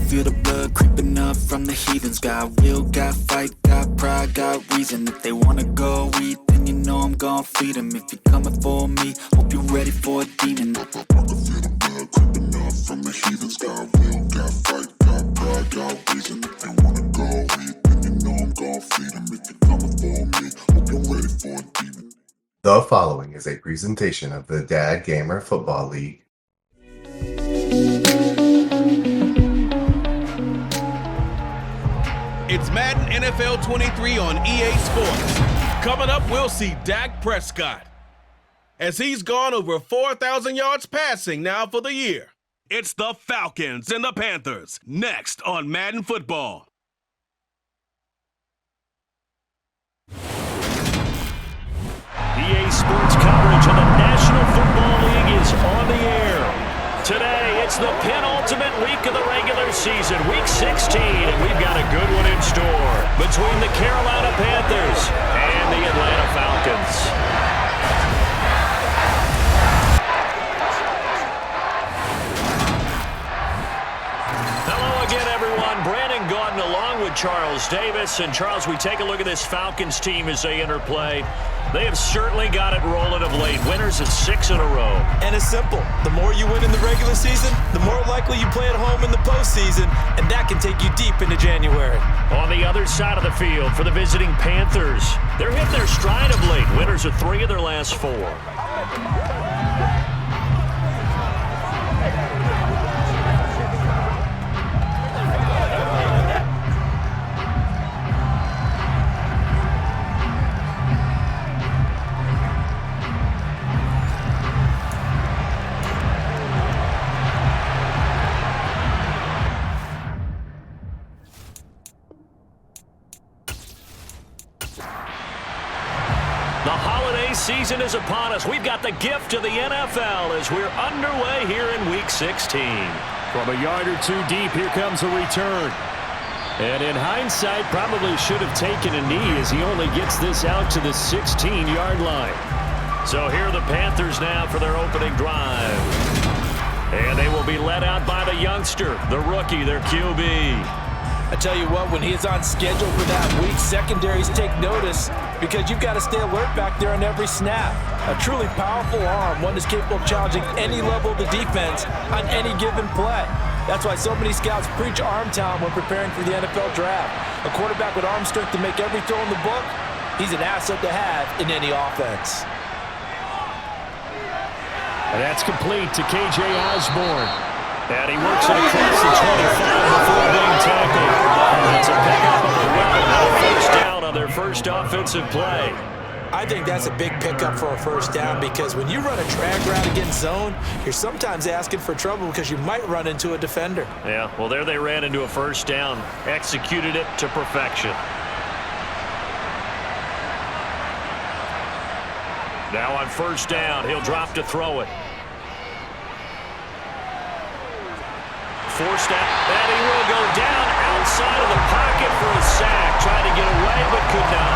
feel the blood creeping up from the heathens. Got will, got fight, got pride, got reason. If they wanna go eat, then you know I'm gon' feed them. If you're coming for me, hope you're ready for a demon. I can feel the blood creeping up from the heathens. Got will, got fight, got pride, got reason. If they wanna go eat, then you know I'm gon' feed them. If you're coming for me, hope you're ready for a demon. The following is a presentation of the DADDgamer Football League. It's Madden NFL 23 on EA Sports. Coming up, we'll see Dak Prescott, as he's gone over 4,000 yards passing now for the year. It's the Falcons and the Panthers, next on Madden Football. EA Sports coverage of the National Football League is on the air. Today, it's the penultimate week of the regular season, Week 16, and we've got a good one in store between the Carolina Panthers and the Atlanta Falcons. Hello again, everyone. Brandon Gaudin along with Charles Davis. And Charles, we take a look at this Falcons team as they enter play. They have certainly got it rolling of late. Winners of 6 in a row. And it's simple. The more you win in the regular season, the more likely you play at home in the postseason, and that can take you deep into January. On the other side of the field for the visiting Panthers, they're hitting their stride of late. Winners of 3 of their last 4. The holiday season is upon us. We've got the gift of the NFL as we're underway here in Week 16. From a yard or 2 deep, here comes a return. And in hindsight, probably should have taken a knee as he only gets this out to the 16-yard line. So here are the Panthers now for their opening drive. And they will be led out by the youngster, the rookie, their QB. I tell you what, when he's on schedule for that week, secondaries take notice because you've got to stay alert back there on every snap. A truly powerful arm, one that's capable of challenging any level of the defense on any given play. That's why so many scouts preach arm talent when preparing for the NFL draft. A quarterback with arm strength to make every throw in the book, he's an asset to have in any offense. And that's complete to K.J. Osborne. And he works it across the 25 before being tackled. That's a pickup of a weapon. First down on their first offensive play. I think that's a big pickup for a first down because when you run a drag route against zone, you're sometimes asking for trouble because you might run into a defender. Yeah, well, there they ran into a first down. Executed it to perfection. Now on first down, he'll drop to throw it. Forced out, and he will go down outside of the pocket for a sack. Trying to get away, but could not.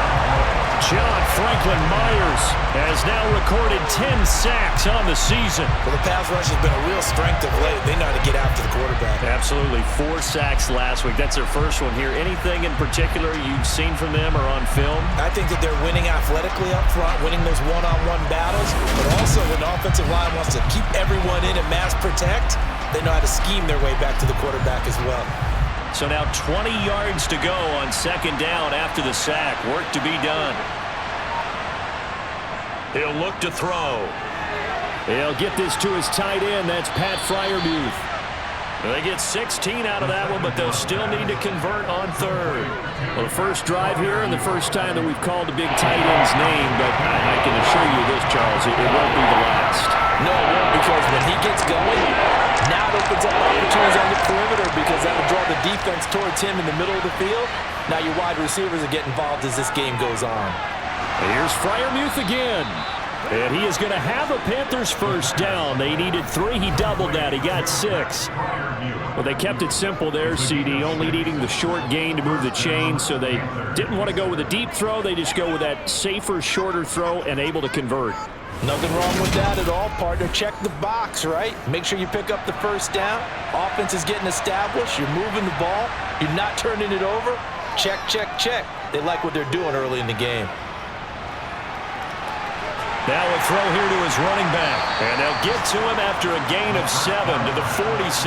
John Franklin Myers has now recorded 10 sacks on the season. Well, the pass rush has been a real strength of late. They know how to get after the quarterback. Absolutely. 4 sacks last week. That's their first one here. Anything in particular you've seen from them or on film? I think that they're winning athletically up front, winning those one-on-one battles, but also when the offensive line wants to keep everyone in and mass protect, they know how to scheme their way back to the quarterback as well. So now 20 yards to go on second down after the sack. Work to be done. He'll look to throw. He'll get this to his tight end. That's Pat Freiermuth. They get 16 out of that one, but they'll still need to convert on third. Well, the first drive here and the first time that we've called a big tight end's name, but I can assure you this, Charles, it won't be the last. No, it won't, because when he gets going, now it opens up opportunities on the perimeter because that will draw the defense towards him in the middle of the field. Now your wide receivers will get involved as this game goes on. And here's Freiermuth again. And he is going to have a Panthers first down. They needed 3. He doubled that. He got 6. Well, they kept it simple there, CD, only needing the short gain to move the chain, so they didn't want to go with a deep throw. They just go with that safer, shorter throw and able to convert. Nothing wrong with that at all, partner. Check the box, right? Make sure you pick up the first down. Offense is getting established. You're moving the ball. You're not turning it over. Check, check, check. They like what they're doing early in the game. Now a throw here to his running back. And they'll get to him after a gain of 7 to the 47.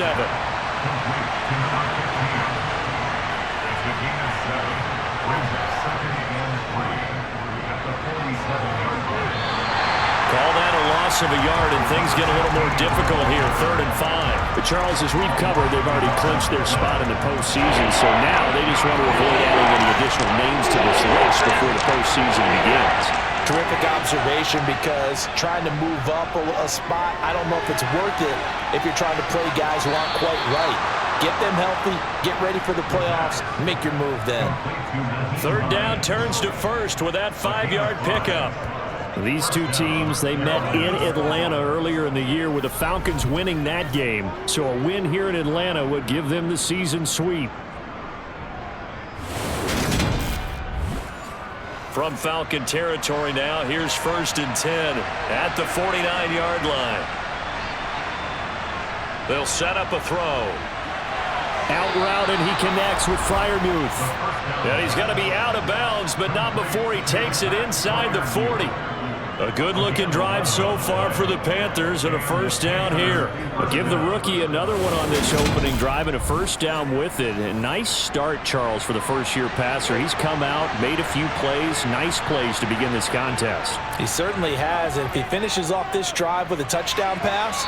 Call that a loss of a yard, and things get a little more difficult here, 3rd and 5. But Charles, as we've covered, they've already clinched their spot in the postseason, so now they just want to avoid adding any additional names to this list before the postseason begins. Terrific observation, because trying to move up a spot, I don't know if it's worth it if you're trying to play guys who aren't quite right. Get them healthy, get ready for the playoffs, make your move then. 3rd down turns to 1st with that 5-yard pickup. These two teams, they met in Atlanta earlier in the year with the Falcons winning that game. So a win here in Atlanta would give them the season sweep. From Falcon territory now, here's 1st and 10 at the 49-yard line. They'll set up a throw. Out route, and he connects with Freiermuth. And he's got to be out of bounds, but not before he takes it inside the 40. A good-looking drive so far for the Panthers, and a 1st down here. I'll give the rookie another one on this opening drive, and a 1st down with it. A nice start, Charles, for the first-year passer. He's come out, made a few plays, nice plays to begin this contest. He certainly has, and if he finishes off this drive with a touchdown pass,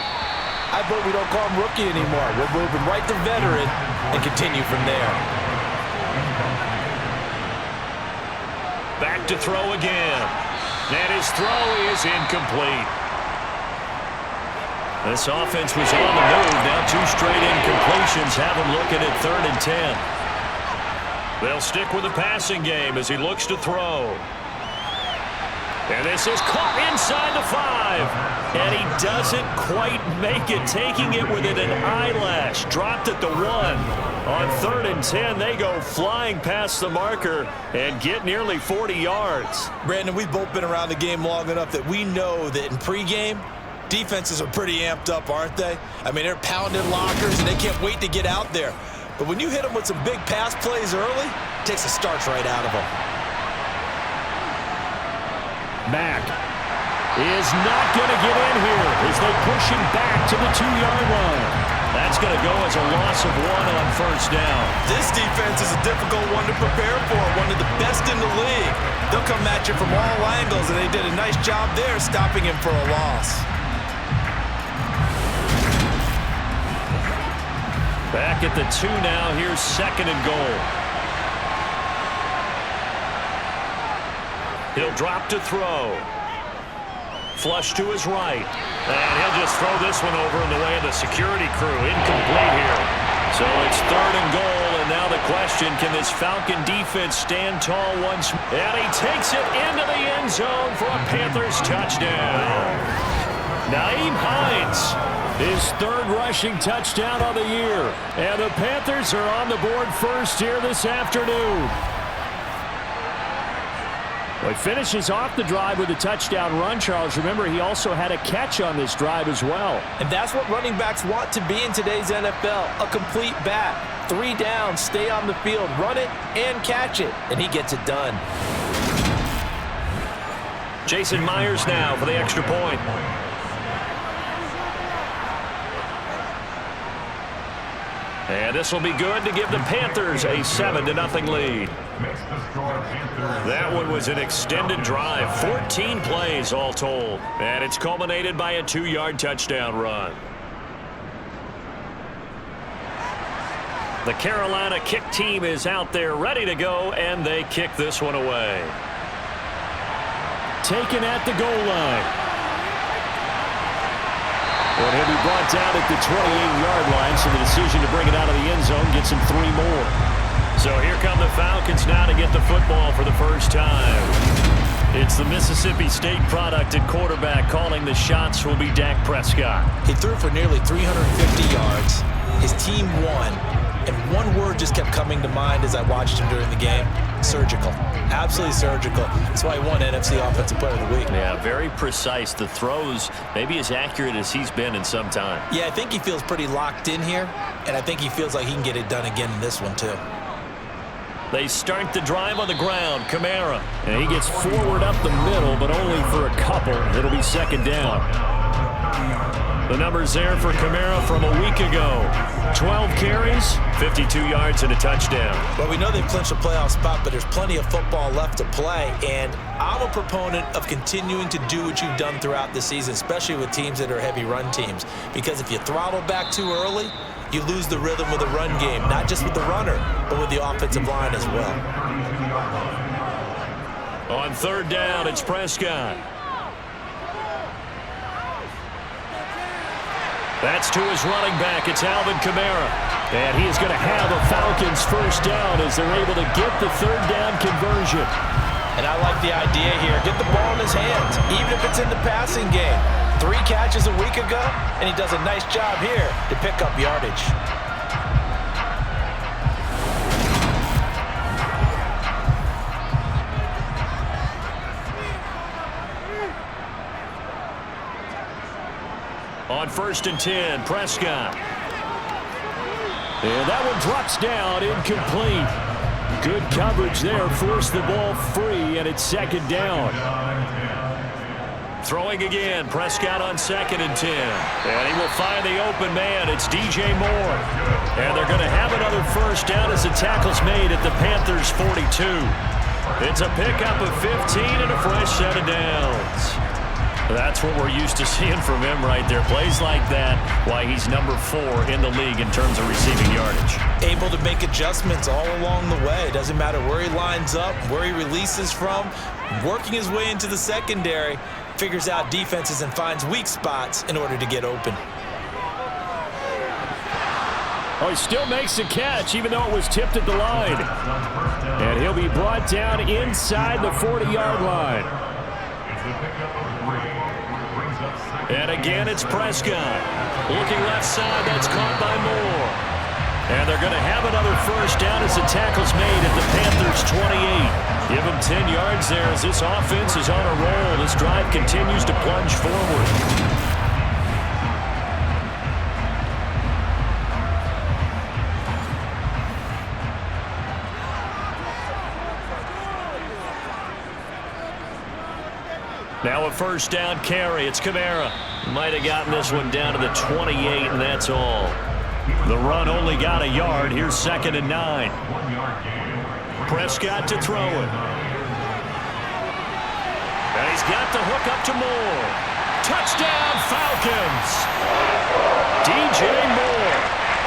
I bet we don't call him rookie anymore. We'll move him right to veteran and continue from there. Back to throw again. And his throw is incomplete. This offense was on the move. Now 2 straight incompletions have him looking at 3rd and 10. They'll stick with the passing game as he looks to throw. And this is caught inside the 5. And he doesn't quite make it, taking it within an eyelash. Dropped at the 1. On 3rd and 10, they go flying past the marker and get nearly 40 yards. Brandon, we've both been around the game long enough that we know that in pregame, defenses are pretty amped up, aren't they? I mean, they're pounding lockers, and they can't wait to get out there. But when you hit them with some big pass plays early, it takes the starch right out of them. Mack is not going to get in here as they push him back to the 2-yard line. That's going to go as a loss of 1 on 1st down. This defense is a difficult one to prepare for, one of the best in the league. They'll come at you from all angles, and they did a nice job there stopping him for a loss. Back at the 2 now. Here's 2nd and goal. He'll drop to throw. Flush to his right. And he'll just throw this one over in the way of the security crew. Incomplete here. So it's 3rd and goal, and now the question, can this Falcon defense stand tall once? And he takes it into the end zone for a Panthers touchdown. Nyheim Hines, his 3rd rushing touchdown of the year. And the Panthers are on the board first here this afternoon. Well, he finishes off the drive with a touchdown run, Charles. Remember, he also had a catch on this drive as well. And that's what running backs want to be in today's NFL, a complete back. 3 downs, stay on the field, run it, and catch it. And he gets it done. Jason Myers now for the extra point. And this will be good to give the Panthers a 7-0 lead. That one was an extended drive, 14 plays all told. And it's culminated by a 2-yard touchdown run. The Carolina kick team is out there ready to go, and they kick this one away. Taken at the goal line. Well, he'll be brought down at the 28-yard line, so the decision to bring it out of the end zone gets him 3 more. So here come the Falcons now to get the football for the first time. It's the Mississippi State product at quarterback. Calling the shots will be Dak Prescott. He threw for nearly 350 yards. His team won. And one word just kept coming to mind as I watched him during the game. Surgical. Absolutely surgical. That's why he won NFC Offensive Player of the Week. Yeah, very precise. The throws maybe as accurate as he's been in some time. Yeah, I think he feels pretty locked in here, and I think he feels like he can get it done again in this one too. They start the drive on the ground. Kamara. And he gets forward up the middle, but only for a couple. It'll be second down. The numbers there for Kamara from a week ago. 12 carries, 52 yards, and a touchdown. Well, we know they've clinched a playoff spot, but there's plenty of football left to play, and I'm a proponent of continuing to do what you've done throughout the season, especially with teams that are heavy run teams, because if you throttle back too early, you lose the rhythm of the run game, not just with the runner, but with the offensive line as well. On third down, it's Prescott. That's to his running back. It's Alvin Kamara. And he is going to have a Falcons first down as they're able to get the third down conversion. And I like the idea here. Get the ball in his hands, even if it's in the passing game. 3 catches a week ago, and he does a nice job here to pick up yardage. On first and 10, Prescott. And that one drops down, incomplete. Good coverage there, forced the ball free, and it's second down. Throwing again, Prescott on second and 10. And he will find the open man. It's DJ Moore. And they're going to have another first down as the tackle's made at the Panthers' 42. It's a pickup of 15 and a fresh set of downs. That's what we're used to seeing from him right there. Plays like that, why he's number 4 in the league in terms of receiving yardage. Able to make adjustments all along the way. Doesn't matter where he lines up, where he releases from. Working his way into the secondary, figures out defenses and finds weak spots in order to get open. Oh, he still makes the catch, even though it was tipped at the line. And he'll be brought down inside the 40-yard line. And again, it's Prescott. Looking left side, that's caught by Moore. And they're going to have another first down as the tackle's made at the Panthers' 28. Give them 10 yards there as this offense is on a roll. This drive continues to plunge forward. Now a first down carry. It's Kamara. Might have gotten this one down to the 28, and that's all. The run only got a yard. Here's second and 9. Prescott to throw it. And he's got the hook up to Moore. Touchdown, Falcons. DJ Moore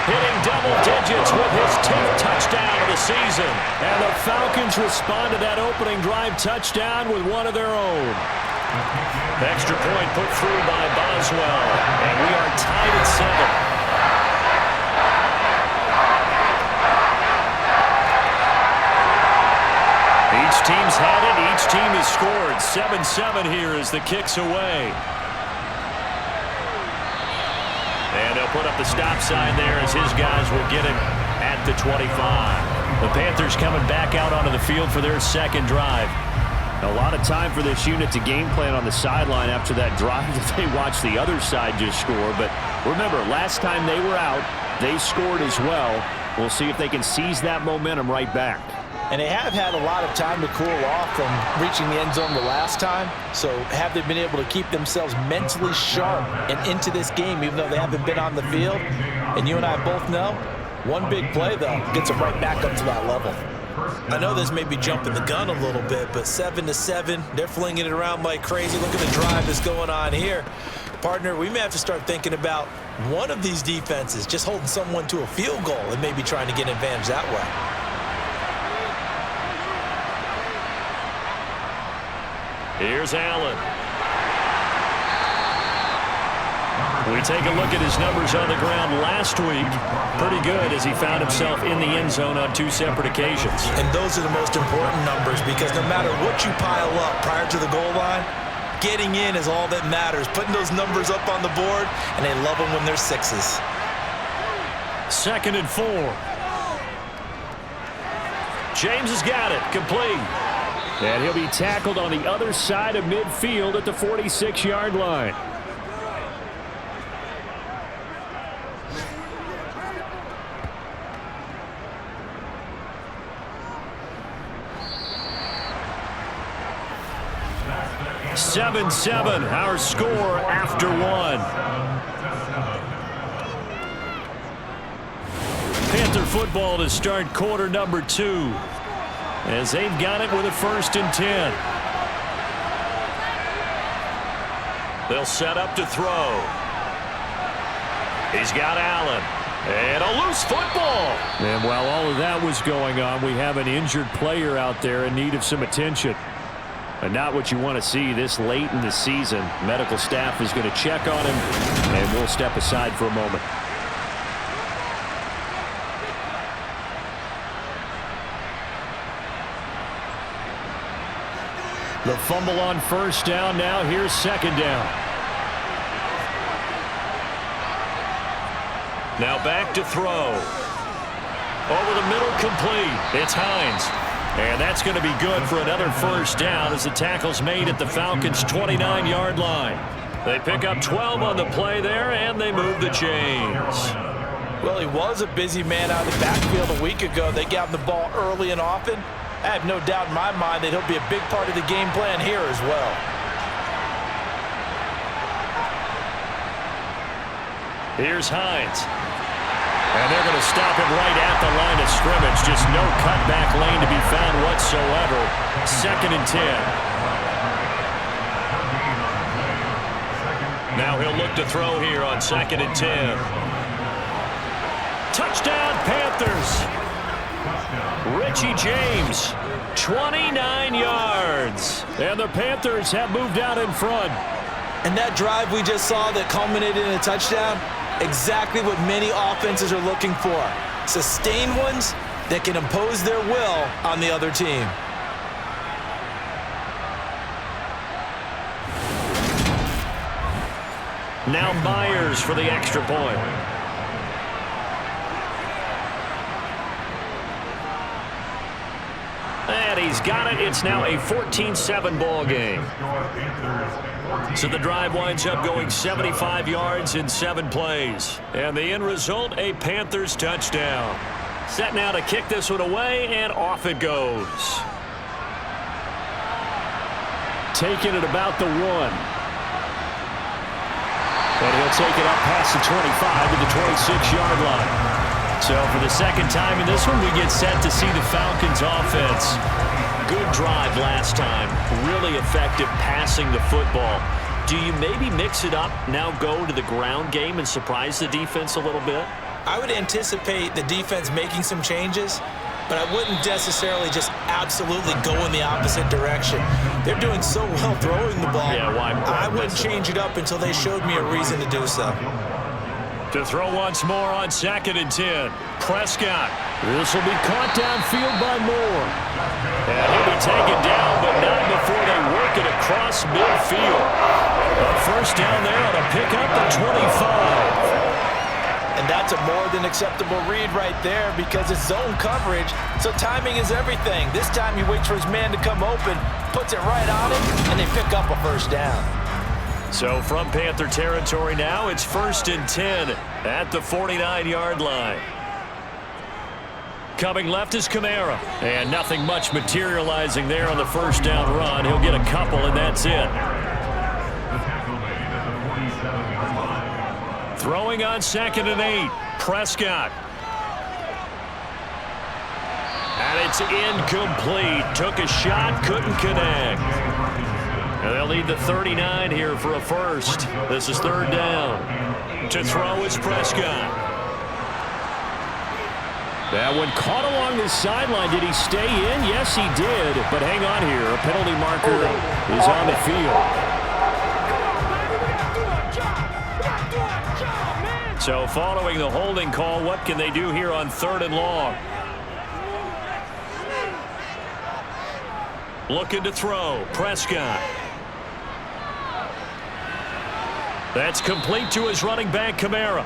hitting double digits with his 10th touchdown of the season. And the Falcons respond to that opening drive touchdown with one of their own. Extra point put through by Boswell, and we are tied at 7. Each team's had it. Each team has scored. 7-7 here as the kick's away. And they'll put up the stop sign there as his guys will get it at the 25. The Panthers coming back out onto the field for their second drive. A lot of time for this unit to game plan on the sideline after that drive that they watched the other side just score. But remember, last time they were out, they scored as well. We'll see if they can seize that momentum right back. And they have had a lot of time to cool off from reaching the end zone the last time. So have they been able to keep themselves mentally sharp and into this game, even though they haven't been on the field? And you and I both know, one big play, though, gets them right back up to that level. I know this may be jumping the gun a little bit, but 7-7, they're flinging it around like crazy. Look at the drive that's going on here. Partner, we may have to start thinking about one of these defenses just holding someone to a field goal and maybe trying to get an advantage that way. Here's Allen. We take a look at his numbers on the ground last week. Pretty good as he found himself in the end zone on 2 separate occasions. And those are the most important numbers because no matter what you pile up prior to the goal line, getting in is all that matters. Putting those numbers up on the board, and they love them when they're 6s. Second and 4. James has got it. Complete. And he'll be tackled on the other side of midfield at the 46-yard line. (7-7), our score after one. Panther football to start quarter number 2. As they've got it with a 1st and 10. They'll set up to throw. He's got Allen. And a loose football. And while all of that was going on, we have an injured player out there in need of some attention. And not what you want to see this late in the season. Medical staff is going to check on him, and we'll step aside for a moment. The fumble on 1st down. Now here's 2nd down. Now back to throw. Over the middle, complete. It's Hines. And that's going to be good for another 1st down as the tackle's made at the Falcons' 29-yard line. They pick up 12 on the play there, and they move the chains. Well, he was a busy man out of the backfield a week ago. They got him the ball early and often. I have no doubt in my mind that he'll be a big part of the game plan here as well. Here's Hines. And they're going to stop him right at the line of scrimmage. Just no cutback lane to be found whatsoever. 2nd and 10. Now he'll look to throw here on 2nd and 10. Touchdown, Panthers. Richie James, 29 yards. And the Panthers have moved out in front. And that drive we just saw that culminated in a touchdown, exactly what many offenses are looking for. Sustained ones that can impose their will on the other team. Now Myers for the extra point. And he's got it. It's now a 14-7 ball game. So the drive winds up going 75 yards in 7 plays. And the end result, a Panthers touchdown. Set now to kick this one away, and off it goes. Taking it about the 1. And he'll take it up past the 25 to the 26-yard line. So for the 2nd time in this one, we get set to see the Falcons offense. Good drive last time. Really effective passing the football. Do you maybe mix it up, now go to the ground game and surprise the defense a little bit? I would anticipate the defense making some changes, but I wouldn't necessarily just absolutely go in the opposite direction. They're doing so well throwing the ball. Yeah, why I wouldn't change it up until they showed me a reason to do so. To throw once more on 2nd and 10. Prescott. This will be caught downfield by Moore. And he'll be taken down, but not before they work it across midfield. A 1st down there on a pickup at 25. And that's a more than acceptable read right there because it's zone coverage, so timing is everything. This time he waits for his man to come open, puts it right on him, and they pick up a 1st down. So from Panther territory now, it's 1st and 10 at the 49-yard line. Coming left is Kamara. And nothing much materializing there on the 1st down run. He'll get a couple, and that's it. Throwing on 2nd and 8. Prescott. And it's incomplete. Took a shot, couldn't connect. And they'll need the 39 here for a 1st. This is 3rd down. To throw is Prescott. That one caught along the sideline. Did he stay in? Yes, he did. But hang on here. A penalty marker is on the field. So following the holding call, what can they do here on 3rd and long? Looking to throw. Prescott. That's complete to his running back, Kamara.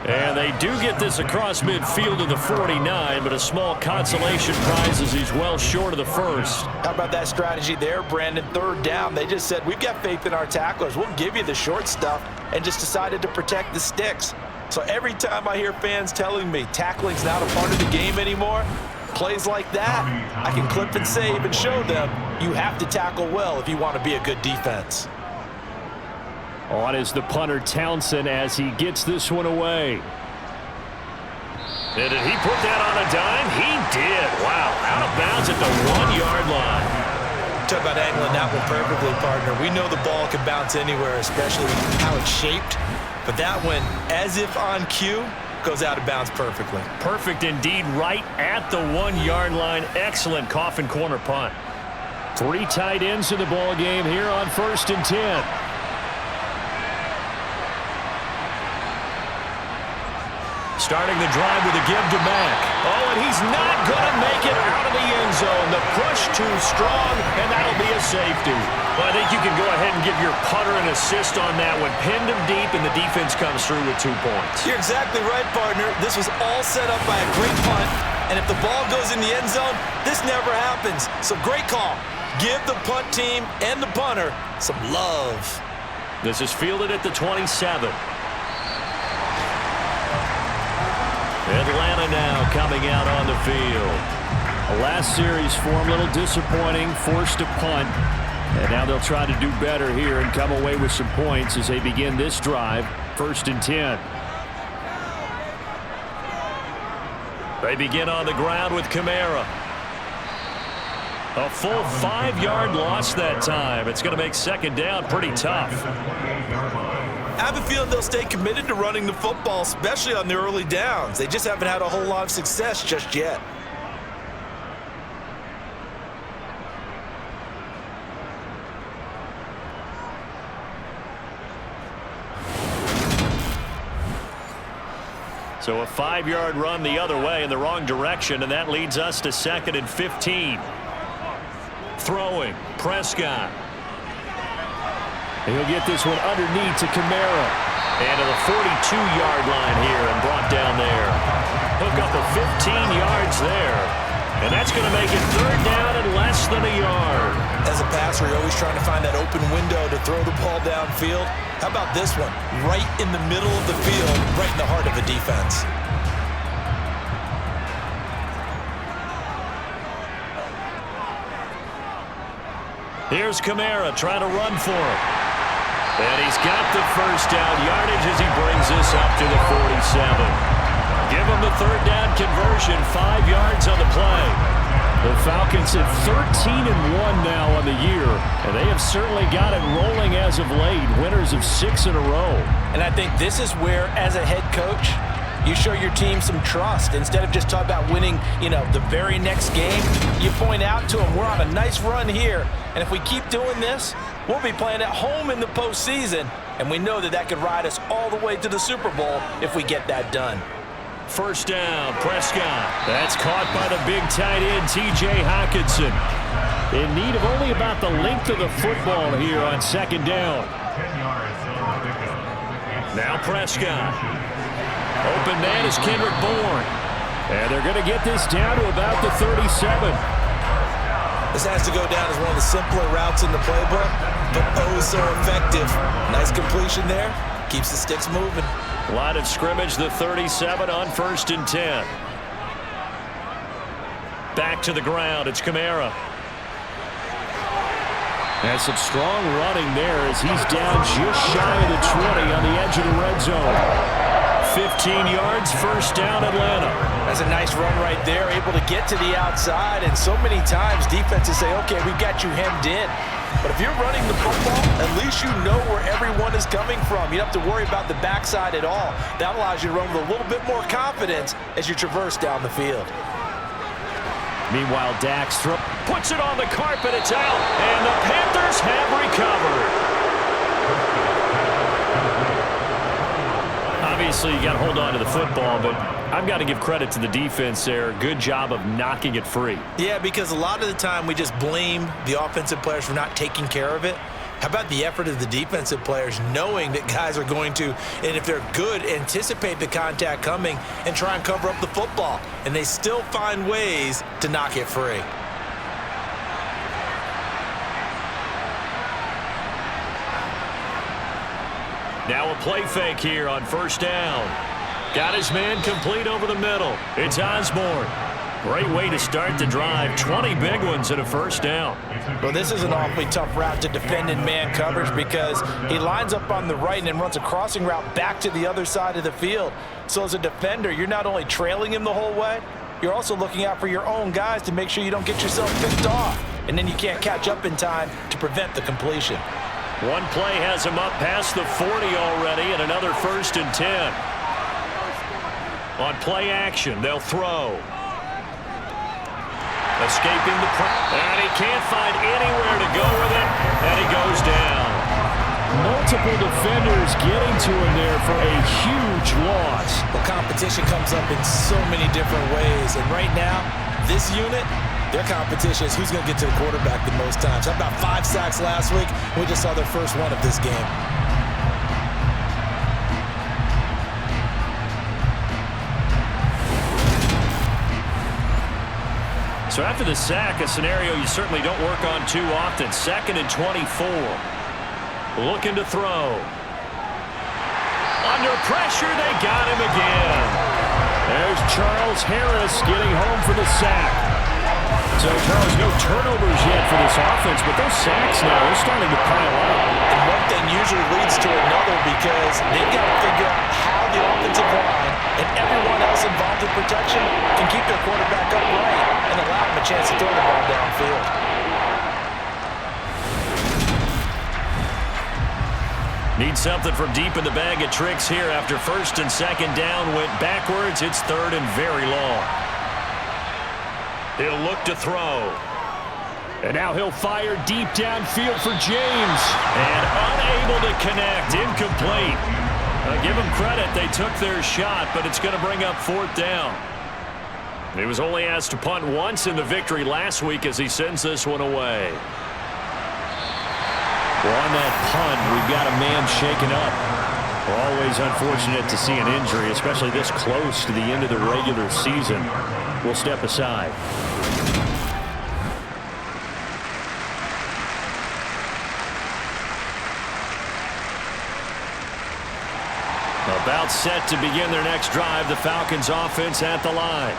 And they do get this across midfield to the 49, but a small consolation prize as he's well short of the first. How about that strategy there, Brandon? Third down, they just said, we've got faith in our tacklers. We'll give you the short stuff, and just decided to protect the sticks. So every time I hear fans telling me tackling's not a part of the game anymore, plays like that, I can clip and save and show them you have to tackle well if you want to be a good defense. On is the punter, Townsend, as he gets this one away. And did he put that on a dime? He did. Wow, out of bounds at the 1-yard line. Talk about angling that one perfectly, partner. We know the ball can bounce anywhere, especially how it's shaped. But that one, as if on cue, goes out of bounds perfectly. Perfect indeed, right at the 1-yard line. Excellent coffin corner punt. 3 tight ends in the ball game here on 1st and 10. Starting the drive with a give to Mack. Oh, and he's not going to make it out of the end zone. The push too strong, and that'll be a safety. Well, I think you can go ahead and give your punter an assist on that one. Pinned him deep, and the defense comes through with 2 points. You're exactly right, partner. This was all set up by a great punt, and if the ball goes in the end zone, this never happens. So great call. Give the punt team and the punter some love. This is fielded at the 27. Atlanta now coming out on the field. Last series for him, a little disappointing, forced a punt. And now they'll try to do better here and come away with some points as they begin this drive, 1st and 10. They begin on the ground with Kamara. A full 5-yard loss that time. It's going to make 2nd down pretty tough. I have a feeling they'll stay committed to running the football, especially on the early downs. They just haven't had a whole lot of success just yet. So a 5-yard run the other way in the wrong direction, and that leads us to 2nd and 15. Throwing, Prescott. He'll get this one underneath to Kamara. And to the 42-yard line here and brought down there. Hook up a 15 yards there. And that's going to make it 3rd down and less than a yard. As a passer, you're always trying to find that open window to throw the ball downfield. How about this one? Right in the middle of the field, right in the heart of a defense. Here's Kamara trying to run for him. And he's got the 1st down yardage as he brings this up to the 47. Give him the 3rd down conversion, 5 yards on the play. The Falcons at 13-1 now on the year, and they have certainly got it rolling as of late, winners of 6 in a row. And I think this is where, as a head coach, you show your team some trust. Instead of just talking about winning, the very next game, you point out to them, we're on a nice run here, and if we keep doing this, we'll be playing at home in the postseason, and we know that could ride us all the way to the Super Bowl if we get that done. 1st down, Prescott. That's caught by the big tight end, T.J. Hockenson. In need of only about the length of the football here on 2nd down. Now Prescott. Open man is Kendrick Bourne. And they're going to get this down to about the 37. This has to go down as one of the simpler routes in the playbook, but oh so effective. Nice completion there. Keeps the sticks moving. Line of scrimmage, the 37 on 1st and 10. Back to the ground, it's Kamara. That's some strong running there as he's down just shy of the 20 on the edge of the red zone. 15 yards, 1st down, Atlanta. That's a nice run right there, able to get to the outside, and so many times defenses say, okay, we've got you hemmed in. But if you're running the football, at least you know where everyone is coming from. You don't have to worry about the backside at all. That allows you to run with a little bit more confidence as you traverse down the field. Meanwhile, Dax puts it on the carpet, it's out, and the Panthers have recovered. Obviously, you got to hold on to the football, but I've got to give credit to the defense there. Good job of knocking it free. Yeah, because a lot of the time we just blame the offensive players for not taking care of it. How about the effort of the defensive players knowing that guys are going to, and if they're good, anticipate the contact coming and try and cover up the football. And they still find ways to knock it free. Now a play fake here on first down. Got his man complete over the middle. It's Osborne. Great way to start the drive. 20 big ones and a first down. Well, this is an awfully tough route to defend in man coverage because he lines up on the right and then runs a crossing route back to the other side of the field. So as a defender, you're not only trailing him the whole way, you're also looking out for your own guys to make sure you don't get yourself picked off. And then you can't catch up in time to prevent the completion. One play has him up past the 40 already and another 1st and 10. On play action, they'll throw. Escaping the pressure, and he can't find anywhere to go with it, and he goes down. Multiple defenders getting to him there for a huge loss. Well, competition comes up in so many different ways, and right now, this unit, their competition is who's going to get to the quarterback the most times. How about 5 sacks last week? We just saw their first one of this game. So after the sack, a scenario you certainly don't work on too often. 2nd and 24. Looking to throw. Under pressure, they got him again. There's Charles Harris getting home for the sack. So, Charles, no turnovers yet for this offense, but those sacks now are starting to pile up. And one thing usually leads to another because they've got to figure out how the offensive line and everyone else involved in protection can keep their quarterback upright and allow him a chance to throw the ball downfield. Need something from deep in the bag of tricks here after 1st and 2nd down went backwards. It's 3rd and very long. He'll look to throw. And now he'll fire deep downfield for James. And unable to connect. Incomplete. Give them credit. They took their shot, but it's going to bring up 4th down. He was only asked to punt once in the victory last week as he sends this one away. Well, on that punt, we've got a man shaken up. Always unfortunate to see an injury, especially this close to the end of the regular season. We'll step aside. About set to begin their next drive, the Falcons offense at the line.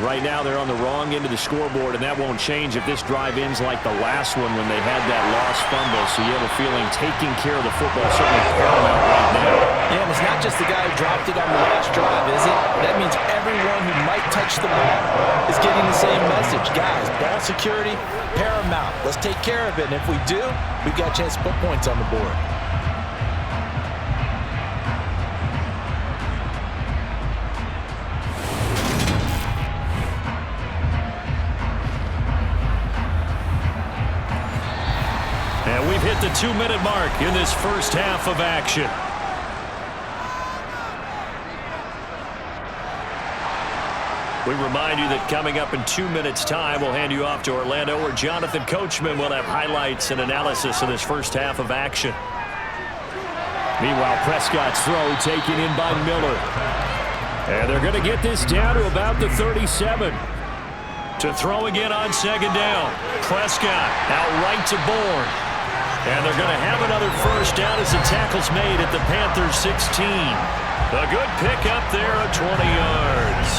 Right now they're on the wrong end of the scoreboard, and that won't change if this drive ends like the last one when they had that lost fumble. So you have a feeling taking care of the football is certainly paramount right now. Yeah, and it's not just the guy who dropped it on the last drive, is it? That means everyone who might touch the ball is getting the same message. Guys, ball security, paramount. Let's take care of it, and if we do, we've got a chance to put points on the board. And we've hit the 2-minute mark in this first half of action. We remind you that coming up in 2 minutes' time, we'll hand you off to Orlando, where Jonathan Coachman will have highlights and analysis of this first half of action. Meanwhile, Prescott's throw taken in by Miller. And they're going to get this down to about the 37. To throw again on 2nd down. Prescott out right to Bourne. And they're going to have another first down as the tackle's made at the Panthers 16. A good pickup there of 20 yards.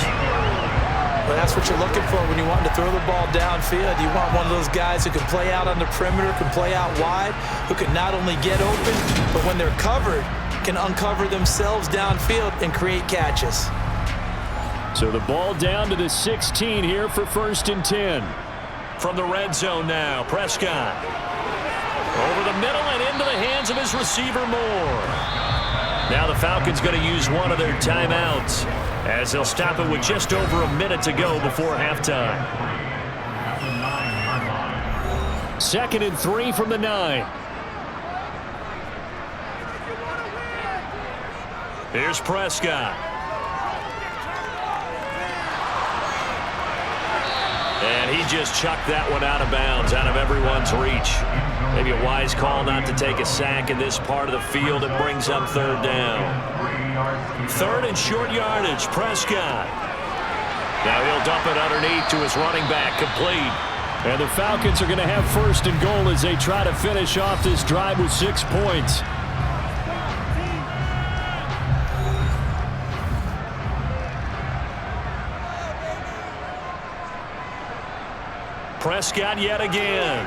Well, that's what you're looking for when you want to throw the ball downfield. You want one of those guys who can play out on the perimeter, can play out wide, who can not only get open, but when they're covered, can uncover themselves downfield and create catches. So the ball down to the 16 here for 1st and 10. From the red zone now, Prescott. Over the middle and into the hands of his receiver, Moore. Now the Falcons going to use one of their timeouts as they'll stop it with just over a minute to go before halftime. 2nd and 3 from the 9. Here's Prescott. And he just chucked that one out of bounds, out of everyone's reach. Maybe a wise call not to take a sack in this part of the field. It brings up third down. Third and short yardage, Prescott. Now he'll dump it underneath to his running back, complete. And the Falcons are going to have first and goal as they try to finish off this drive with 6 points. Prescott yet again.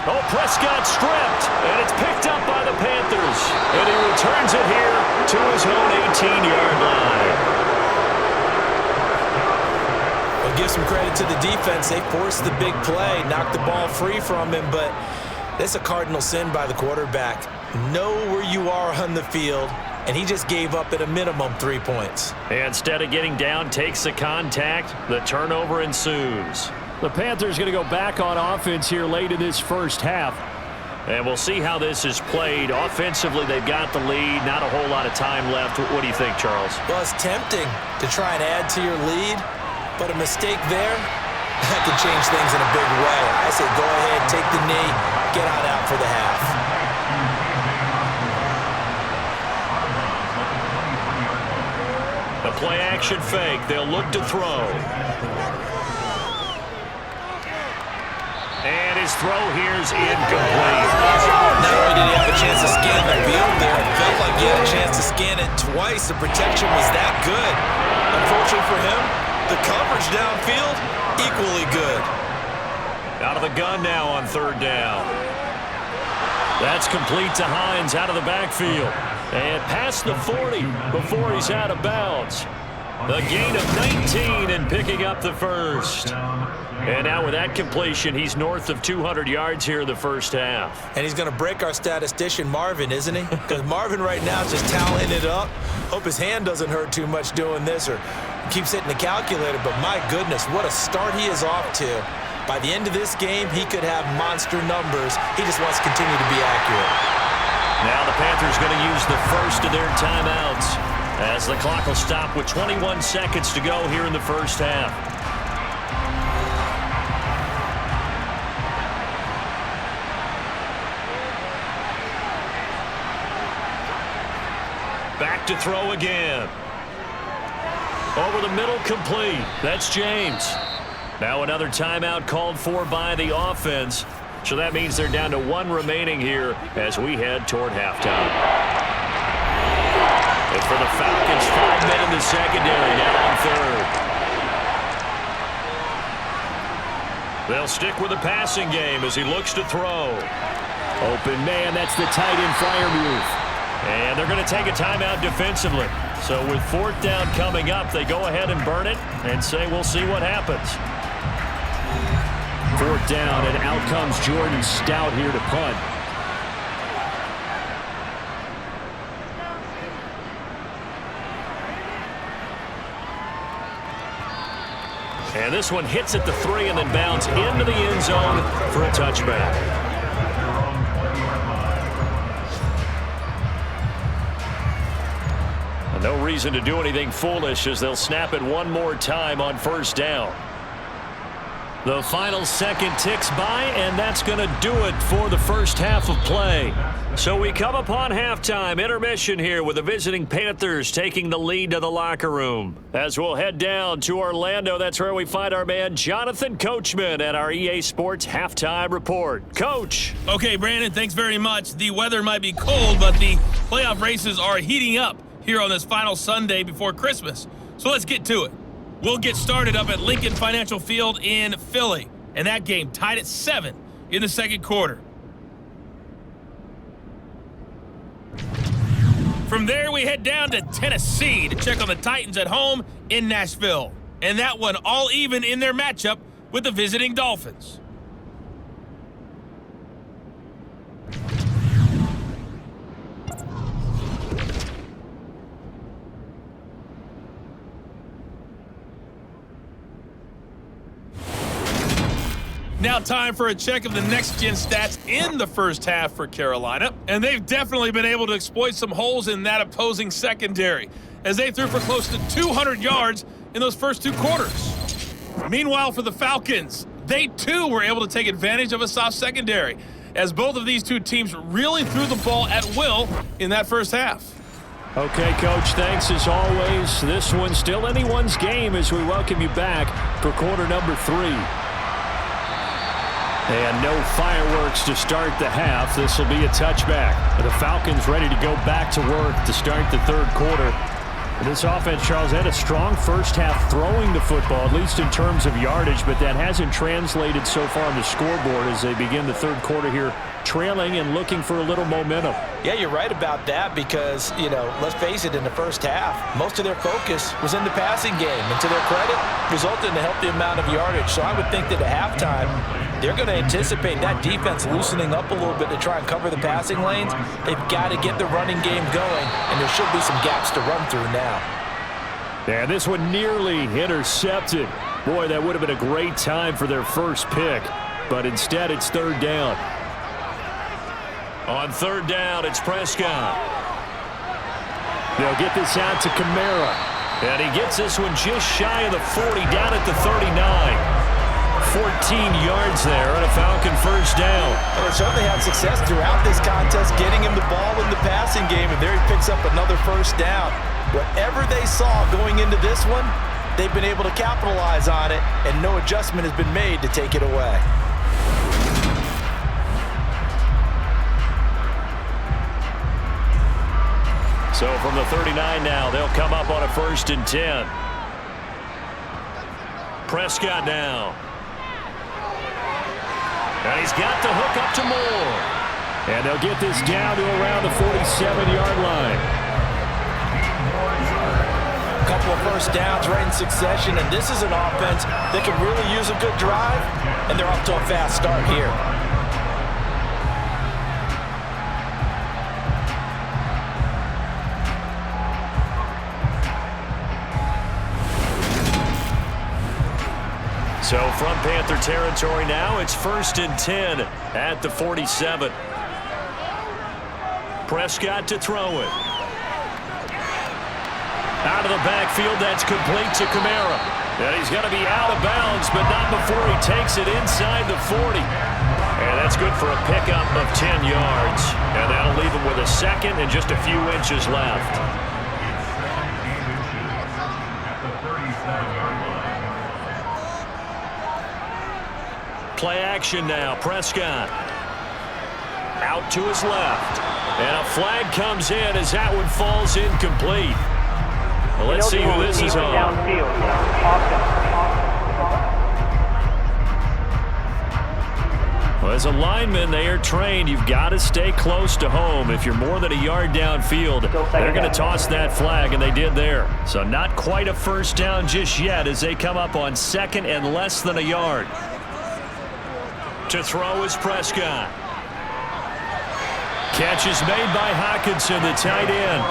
Oh, Prescott stripped, and it's picked up by the Panthers. And he returns it here to his own 18-yard line. Well, give some credit to the defense. They forced the big play, knocked the ball free from him, but that's a cardinal sin by the quarterback. Know where you are on the field, and he just gave up at a minimum 3 points. And instead of getting down, takes the contact. The turnover ensues. The Panthers going to go back on offense here late in this first half. And we'll see how this is played. Offensively, they've got the lead. Not a whole lot of time left. What do you think, Charles? Well, it's tempting to try and add to your lead, but a mistake there, that could change things in a big way. I say go ahead, take the knee, get on out for the half. A play-action fake. They'll look to throw. And his throw here's incomplete. Not only did he have a chance to scan the field there, it felt like he had a chance to scan it twice. The protection was that good. Unfortunately for him, the coverage downfield, equally good. Out of the gun now on third down. That's complete to Hines out of the backfield. And past the 40 before he's out of bounds. The gain of 19 and picking up the first. And now with that completion, he's north of 200 yards here in the first half. And he's going to break our statistician Marvin, isn't he? Because Marvin right now is just tallying it up. Hope his hand doesn't hurt too much doing this or keeps hitting the calculator. But my goodness, what a start he is off to. By the end of this game, he could have monster numbers. He just wants to continue to be accurate. Now the Panthers going to use the first of their timeouts as the clock will stop with 21 seconds to go here in the first half. Back to throw again. Over the middle, complete. That's James. Now another timeout called for by the offense. So that means they're down to one remaining here as we head toward halftime. And for the Falcons, 5 men in the secondary now on third. They'll stick with the passing game as he looks to throw. Open man, that's the tight end flyer move. And they're going to take a timeout defensively. So with fourth down coming up, they go ahead and burn it and say we'll see what happens. Fourth down, and out comes Jordan Stout here to punt. And this one hits at the 3 and then bounds into the end zone for a touchback. No reason to do anything foolish as they'll snap it one more time on first down. The final second ticks by, and that's going to do it for the first half of play. So we come upon halftime, intermission here with the visiting Panthers taking the lead to the locker room. As we'll head down to Orlando, that's where we find our man Jonathan Coachman at our EA Sports Halftime Report. Coach. Okay, Brandon, thanks very much. The weather might be cold, but the playoff races are heating up here on this final Sunday before Christmas. So let's get to it. We'll get started up at Lincoln Financial Field in Philly, and that game tied at 7 in the second quarter. From there, we head down to Tennessee to check on the Titans at home in Nashville, and that one all even in their matchup with the visiting Dolphins. Now time for a check of the next-gen stats in the first half for Carolina. And they've definitely been able to exploit some holes in that opposing secondary as they threw for close to 200 yards in those first two quarters. Meanwhile, for the Falcons, they too were able to take advantage of a soft secondary, as both of these two teams really threw the ball at will in that first half. Okay, Coach, thanks as always. This one's still anyone's game as we welcome you back for quarter number 3. And no fireworks to start the half. This will be a touchback. The Falcons ready to go back to work to start the third quarter. This offense, Charles, had a strong first half throwing the football, at least in terms of yardage, but that hasn't translated so far on the scoreboard as they begin the third quarter here, trailing and looking for a little momentum. Yeah, you're right about that because, let's face it, in the first half, most of their focus was in the passing game. And to their credit, resulted in a healthy amount of yardage. So I would think that at halftime, they're going to anticipate that defense loosening up a little bit to try and cover the passing lanes. They've got to get the running game going, and there should be some gaps to run through now. And this one nearly intercepted. Boy, that would have been a great time for their first pick, but instead it's third down. On third down, it's Prescott. They'll get this out to Kamara, and he gets this one just shy of the 40, down at the 39. 14 yards there and a Falcon first down. Well, they certainly had success throughout this contest, getting him the ball in the passing game, and there he picks up another first down. Whatever they saw going into this one, they've been able to capitalize on it, and no adjustment has been made to take it away. So from the 39 now, they'll come up on a 1st and 10. Prescott now. And he's got the hook up to Moore. And they'll get this down to around the 47-yard line. A couple of first downs right in succession, and this is an offense that can really use a good drive, and they're off to a fast start here. So from Panther territory now, it's 1st and 10 at the 47. Prescott to throw it. Out of the backfield, that's complete to Kamara. And he's going to be out of bounds, but not before he takes it inside the 40. And that's good for a pickup of 10 yards. And that'll leave him with a second and just a few inches left. Play action now. Prescott out to his left. And a flag comes in as that one falls incomplete. Well, let's see who this is on. Well, as a lineman, they are trained. You've got to stay close to home. If you're more than a yard downfield, they're going to toss that flag, and they did there. So not quite a first down just yet as they come up on 2nd and less than a yard. To throw is Prescott. Catch is made by Hockenson, the tight end.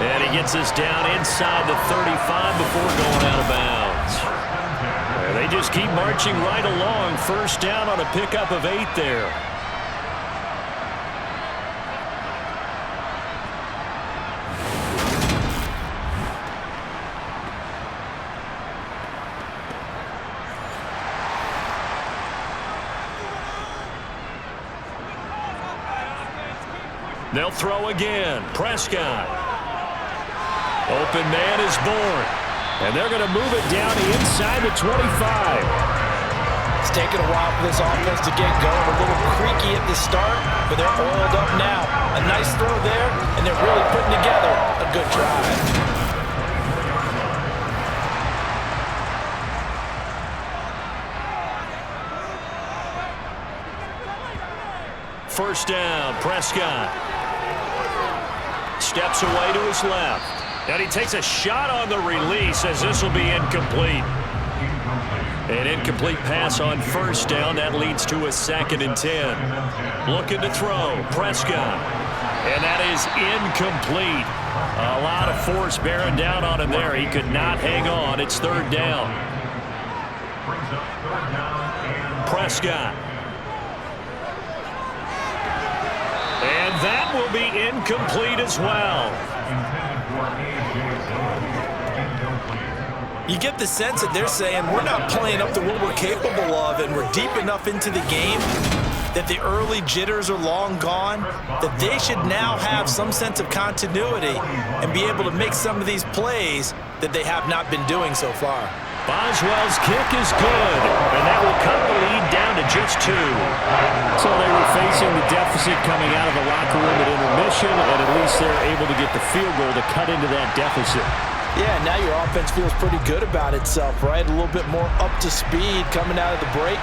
And he gets this down inside the 35 before going out of bounds. And they just keep marching right along. First down on a pickup of 8 there. They'll throw again. Prescott. Open man is born. And they're going to move it down to inside the 25. It's taken a while for this offense to get going. A little creaky at the start, but they're oiled up now. A nice throw there, and they're really putting together a good drive. First down, Prescott. Steps away to his left. And he takes a shot on the release as this will be incomplete. An incomplete pass on first down. That leads to a 2nd and 10. Looking to throw, Prescott. And that is incomplete. A lot of force bearing down on him there. He could not hang on. It's third down. Prescott. And that will be incomplete as well. You get the sense that they're saying we're not playing up to what we're capable of, and we're deep enough into the game that the early jitters are long gone, that they should now have some sense of continuity and be able to make some of these plays that they have not been doing so far. Boswell's kick is good, and that will cut the lead down to just 2. So they were facing the deficit coming out of the locker room at intermission, and at least they're able to get the field goal to cut into that deficit. Yeah, now your offense feels pretty good about itself, right? A little bit more up to speed coming out of the break.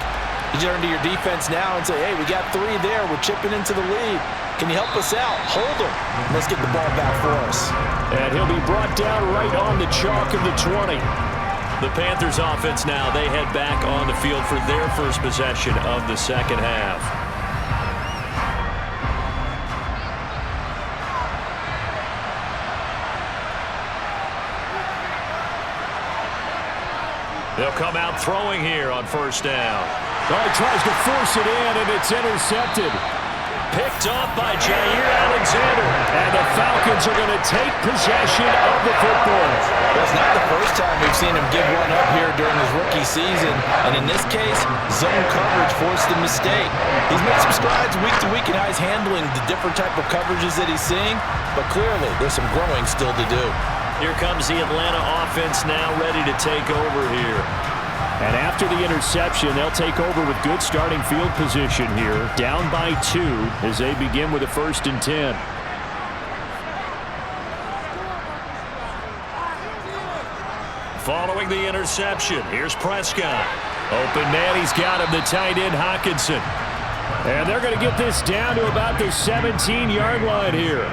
You turn to your defense now and say, hey, we got 3 there. We're chipping into the lead. Can you help us out? Hold them. Let's get the ball back for us. And he'll be brought down right on the chalk of the 20. The Panthers offense now, they head back on the field for their first possession of the second half. They'll come out throwing here on first down. Oh, he tries to force it in, and it's intercepted. Picked off by Jair Alexander, and the Falcons are going to take possession of the football. Well, it's not the first time we've seen him give one up here during his rookie season, and in this case, zone coverage forced the mistake. He's made some strides week to week in how he's handling the different type of coverages that he's seeing, but clearly there's some growing still to do. Here comes the Atlanta offense now ready to take over here. And after the interception, they'll take over with good starting field position here. Down by 2 as they begin with a 1st and 10. Following the interception, here's Prescott. Open man, he's got him, the tight end Hawkinson. And they're going to get this down to about the 17-yard line here.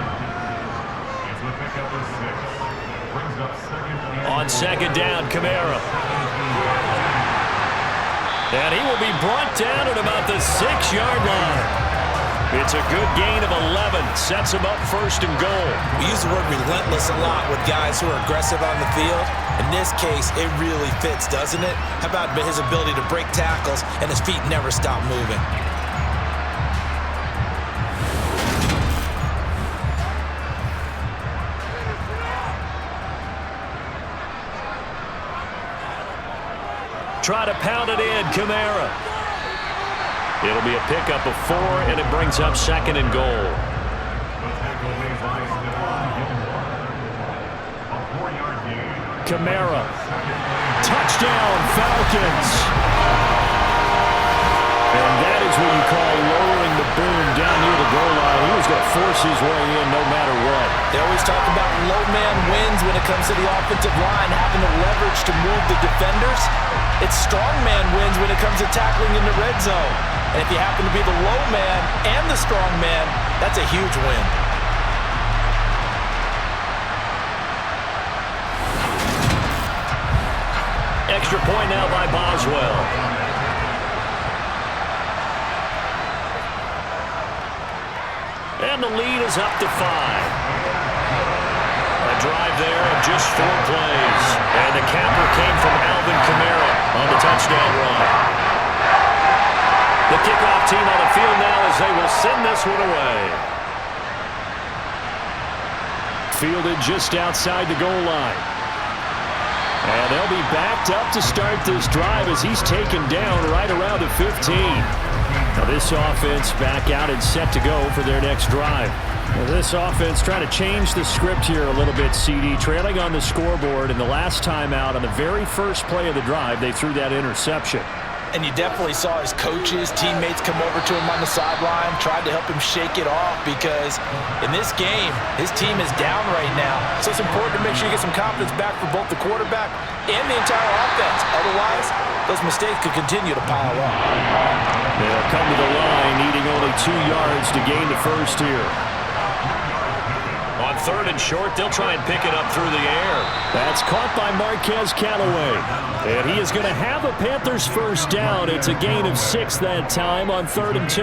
On second down, Kamara. And he will be brought down at about the 6-yard line. It's a good gain of 11. Sets him up 1st and goal. We use the word relentless a lot with guys who are aggressive on the field. In this case, it really fits, doesn't it? How about his ability to break tackles and his feet never stop moving? Try to pound it in, Kamara. It'll be a pickup of 4, and it brings up 2nd and goal. Kamara. Touchdown, Falcons. And that is what you call lowering the boom down near the goal line. He was going to force his way in no matter what. They always talk about low man wins when it comes to the offensive line, having the leverage to move the defenders. It's strong man wins when it comes to tackling in the red zone. And if you happen to be the low man and the strong man, that's a huge win. Extra point now by Boswell. And the lead is up to 5. A drive there of just 4 plays. And the capper came from Alvin Kamara on the touchdown run. The kickoff team on the field now as they will send this one away. Fielded just outside the goal line. And they'll be backed up to start this drive as he's taken down right around the 15. Now this offense back out and set to go for their next drive. Well, this offense trying to change the script here a little bit, CD. Trailing on the scoreboard, and the last time out on the very first play of the drive, they threw that interception. And you definitely saw his coaches, teammates come over to him on the sideline, tried to help him shake it off because in this game, his team is down right now. So it's important to make sure you get some confidence back for both the quarterback and the entire offense. Otherwise, those mistakes could continue to pile up. They'll come to the line, needing only 2 yards to gain the first here. On 3rd and short, they'll try and pick it up through the air. That's caught by Marquez Callaway. And he is going to have a Panthers first down. It's a gain of 6 that time on 3rd and 2.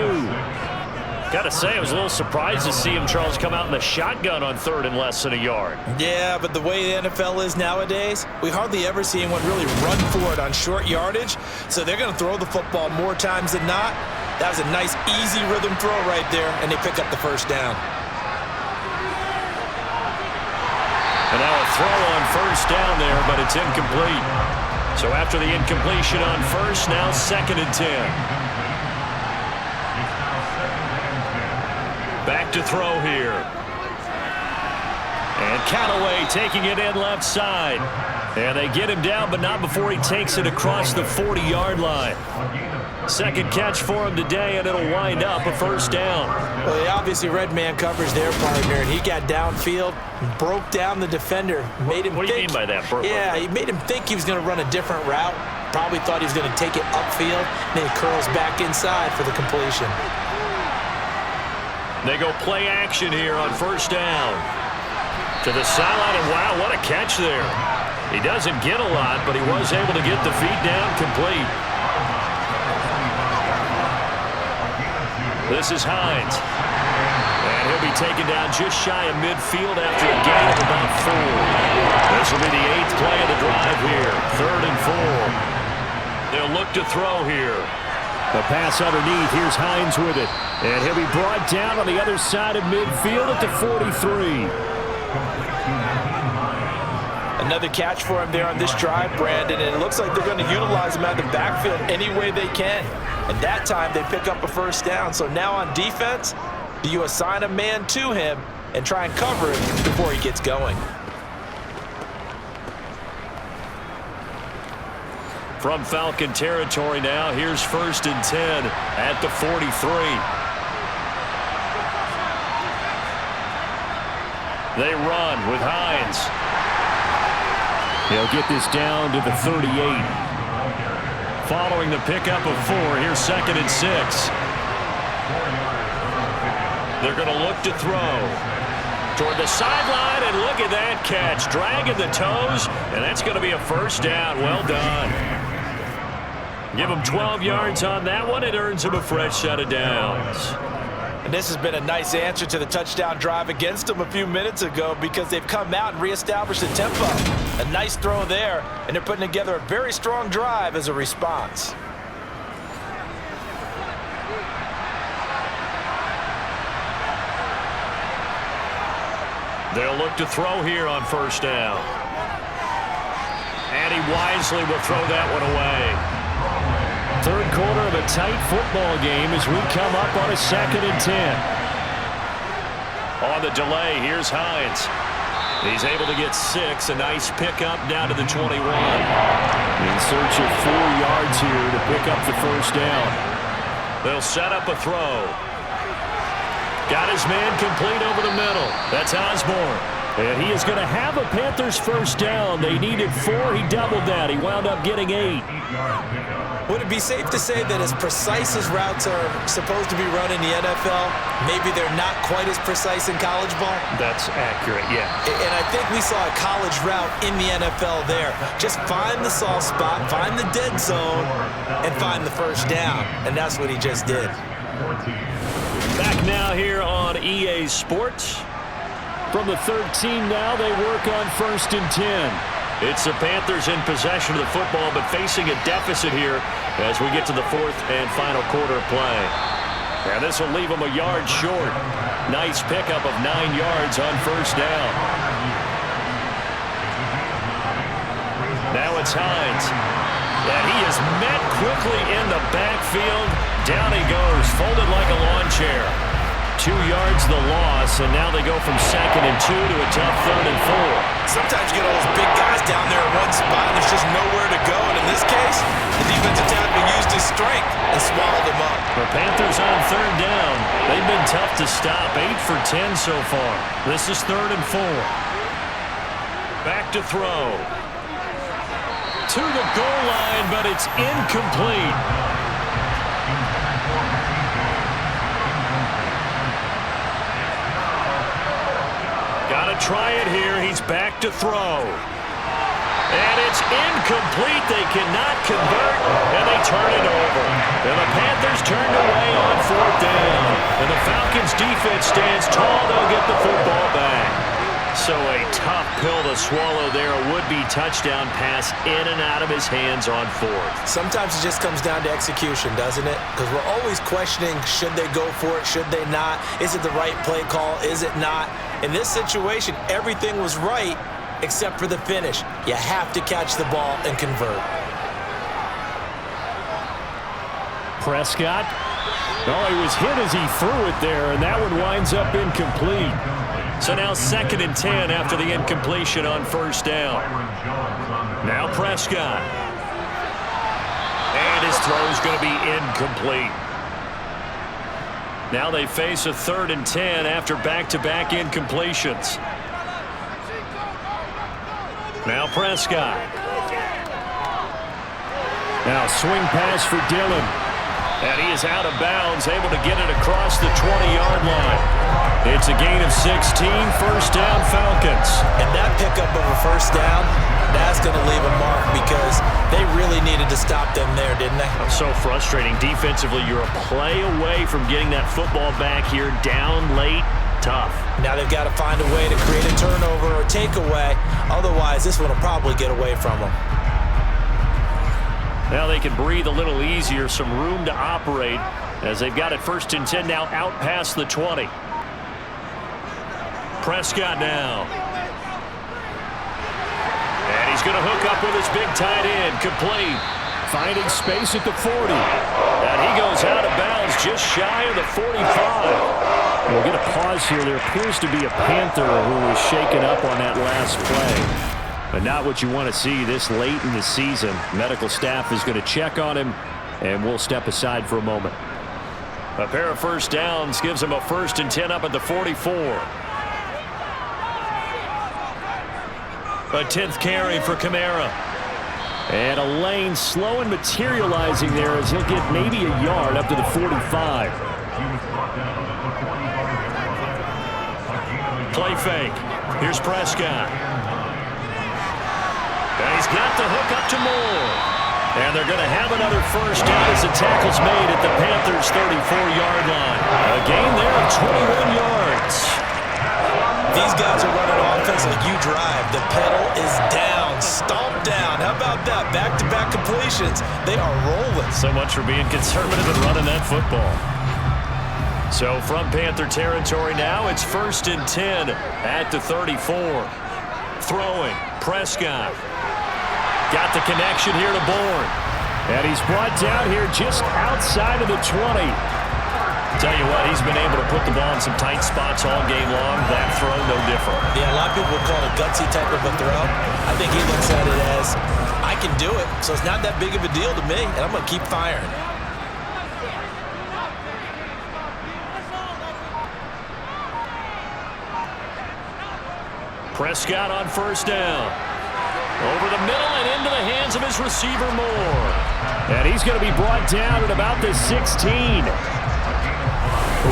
Got to say, I was a little surprised to see him, Charles, come out in the shotgun on 3rd and less than a yard. Yeah, but the way the NFL is nowadays, we hardly ever see anyone really run for it on short yardage. So they're going to throw the football more times than not. That was a nice, easy rhythm throw right there, and they pick up the first down. And now a throw on first down there, but it's incomplete. So after the incompletion on first, now 2nd and 10. Back to throw here. And Callaway taking it in left side. And they get him down, but not before he takes it across the 40-yard line. Second catch for him today, and it'll wind up a first down. Well, they obviously read man coverage there, partner, and he got downfield, broke down the defender, made him What do you mean by that? Yeah, he made him think he was going to run a different route. Probably thought he was going to take it upfield, and then he curls back inside for the completion. They go play action here on first down. To the sideline, and wow, what a catch there. He doesn't get a lot, but he was able to get the feet down complete. This is Hines. And he'll be taken down just shy of midfield after a gain of about 4. This will be the 8th play of the drive here. 3rd and 4. They'll look to throw here. The pass underneath. Here's Hines with it. And he'll be brought down on the other side of midfield at the 43. Another catch for him there on this drive, Brandon, and it looks like they're going to utilize him out of the backfield any way they can. And that time they pick up a first down. So now on defense, do you assign a man to him and try and cover him before he gets going? From Falcon territory now, here's 1st and 10 at the 43. They run with Hines. He'll get this down to the 38. Following the pickup of 4, here's 2nd and 6. They're going to look to throw. Toward the sideline, and look at that catch. Dragging the toes, and that's going to be a first down. Well done. Give him 12 yards on that one. It earns him a fresh set of downs. And this has been a nice answer to the touchdown drive against them a few minutes ago because they've come out and reestablished the tempo. A nice throw there, and they're putting together a very strong drive as a response. They'll look to throw here on first down. And he wisely will throw that one away. 3rd quarter of a tight football game as we come up on a 2nd and 10. On the delay, here's Hines. He's able to get 6. A nice pickup down to the 21. In search of 4 yards here to pick up the first down. They'll set up a throw. Got his man complete over the middle. That's Osborne. And he is going to have a Panthers first down. They needed 4. He doubled that. He wound up getting 8. Would it be safe to say that as precise as routes are supposed to be run in the NFL, maybe they're not quite as precise in college ball? That's accurate, yeah. And I think we saw a college route in the NFL there. Just find the soft spot, find the dead zone, and find the first down. And that's what he just did. Back now here on EA Sports. From the 13 now, they work on 1st and 10. It's the Panthers in possession of the football, but facing a deficit here as we get to the 4th and final quarter of play. And this will leave them a yard short. Nice pickup of 9 yards on first down. Now it's Hines. And he is met quickly in the backfield. Down he goes, folded like a lawn chair. 2 yards the loss, and now they go from 2nd and 2 to a tough 3rd and 4. Sometimes you get all those big guys down there in one spot, and there's just nowhere to go. And in this case, the defensive tackle used his strength and swallowed him up. The Panthers on 3rd down. They've been tough to stop. 8 for 10 so far. This is 3rd and 4. Back to throw. To the goal line, but it's incomplete. Try it here. He's back to throw. And it's incomplete. They cannot convert, and they turn it over. And the Panthers turned away on 4th down. And the Falcons defense stands tall. They'll get the football back. So a tough pill to swallow there. A would-be touchdown pass in and out of his hands on 4th. Sometimes it just comes down to execution, doesn't it? Because we're always questioning, should they go for it, should they not? Is it the right play call, is it not? In this situation, everything was right, except for the finish. You have to catch the ball and convert. Prescott. Oh, he was hit as he threw it there, and that one winds up incomplete. So now 2nd and 10 after the incompletion on 1st down. Now Prescott. And his throw is going to be incomplete. Now they face a 3rd and 10 after back-to-back incompletions. Now Prescott. Now swing pass for Dillon. And he is out of bounds, able to get it across the 20-yard line. It's a gain of 16, 1st down Falcons. And that pickup of a 1st down, that's going to leave a mark because they really needed to stop them there, didn't they? So frustrating. Defensively, you're a play away from getting that football back here, down late, tough. Now they've got to find a way to create a turnover or takeaway. Otherwise, this one will probably get away from them. Now they can breathe a little easier, some room to operate as they've got it 1st and 10 now out past the 20. Prescott now. And he's going to hook up with his big tight end, complete. Finding space at the 40. And he goes out of bounds just shy of the 45. We'll get a pause here. There appears to be a Panther who was shaken up on that last play. But not what you want to see this late in the season. Medical staff is going to check on him, and we'll step aside for a moment. A pair of 1st downs gives him a 1st and 10 up at the 44. A 10th carry for Kamara. And a lane slow and materializing there as he'll get maybe a yard up to the 45. Play fake. Here's Prescott. And he's got the hook up to Moore. And they're going to have another 1st down as the tackle's made at the Panthers' 34-yard line. A gain there of 21 yards. These guys are running offense like you drive. The pedal is down, stomp down. How about that? Back-to-back completions. They are rolling. So much for being conservative and running that football. So from Panther territory now, it's 1st and 10 at the 34. Throwing, Prescott. Got the connection here to Bourne. And he's brought down here just outside of the 20. Tell you what, he's been able to put the ball in some tight spots all game long. That throw, no different. Yeah, a lot of people would call it a gutsy type of a throw. I think he looks at it as, I can do it, so it's not that big of a deal to me, and I'm going to keep firing. Prescott on 1st down. Over the middle and into the hands of his receiver, Moore. And he's going to be brought down at about the 16.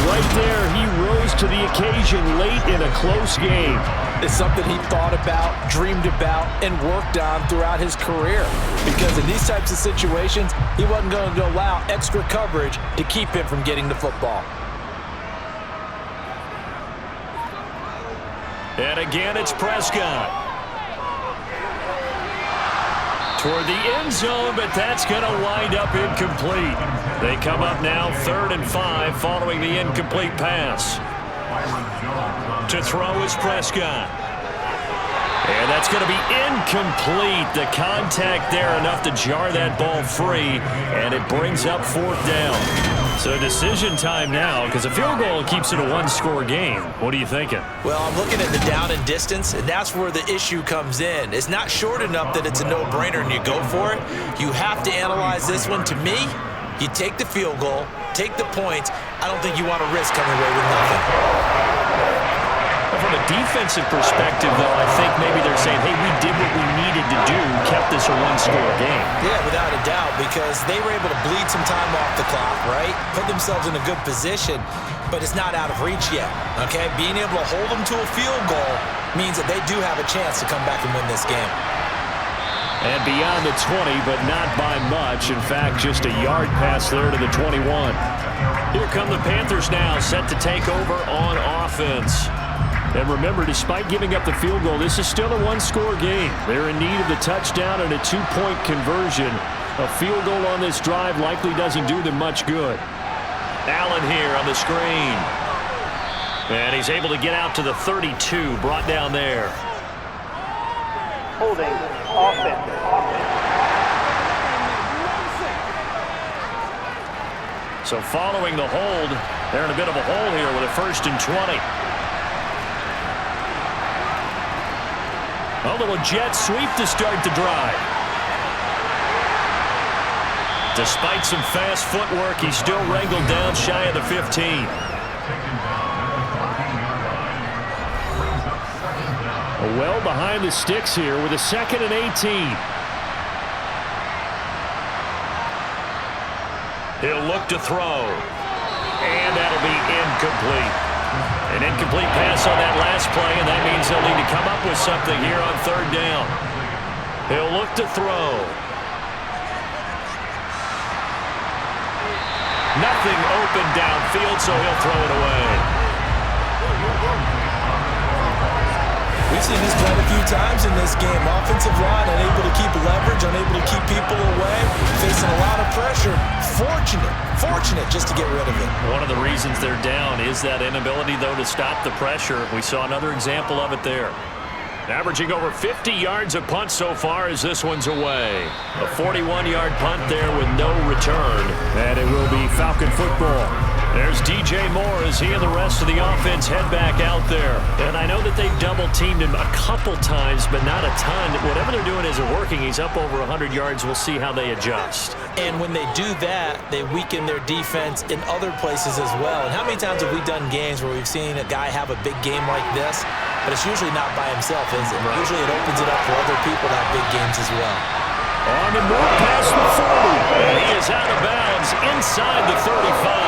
Right there, he rose to the occasion late in a close game. It's something he thought about, dreamed about, and worked on throughout his career. Because in these types of situations, he wasn't going to allow extra coverage to keep him from getting the football. And again, it's Prescott. Toward the end zone, but that's going to wind up incomplete. They come up now 3rd and 5 following the incomplete pass. To throw is Prescott. And that's going to be incomplete. The contact there enough to jar that ball free, and it brings up 4th down. So decision time now, because a field goal keeps it a one-score game. What are you thinking? Well, I'm looking at the down and distance, and that's where the issue comes in. It's not short enough that it's a no-brainer and you go for it. You have to analyze this one. To me, you take the field goal, take the points. I don't think you want to risk coming away with nothing. From a defensive perspective, though, I think maybe they're saying, hey, we did what we needed to do, kept this a one-score game. Yeah, without a doubt, because they were able to bleed some time off the clock, right? Put themselves in a good position, but it's not out of reach yet, okay? Being able to hold them to a field goal means that they do have a chance to come back and win this game. And beyond the 20, but not by much. In fact, just a yard pass there to the 21. Here come the Panthers now, set to take over on offense. And remember, despite giving up the field goal, this is still a one-score game. They're in need of the touchdown and a two-point conversion. A field goal on this drive likely doesn't do them much good. Allen here on the screen. And he's able to get out to the 32, brought down there. Holding offense. So following the hold, they're in a bit of a hole here with a 1st and 20. A little jet sweep to start the drive. Despite some fast footwork, he's still wrangled down shy of the 15. Well behind the sticks here with a 2nd and 18. He'll look to throw. And that'll be incomplete. An incomplete pass on that last play, and that means they'll need to come up with something here on 3rd down. He'll look to throw. Nothing open downfield, so he'll throw it away. We've seen this quite a few times in this game. Offensive line unable to keep leverage, unable to keep people away, facing a lot of pressure. Fortunate just to get rid of it. One of the reasons they're down is that inability, though, to stop the pressure. We saw another example of it there. Averaging over 50 yards a punt so far as this one's away. A 41-yard punt there with no return. And it will be Falcon football. There's DJ Moore as he and the rest of the offense head back out there. And I know that they've double-teamed him a couple times, but not a ton. Whatever they're doing isn't working. He's up over 100 yards. We'll see how they adjust. And when they do that, they weaken their defense in other places as well. And how many times have we done games where we've seen a guy have a big game like this, but it's usually not by himself, is it? Right. Usually it opens it up for other people to have big games as well. On the move past the 40. And he is out of bounds inside the 35.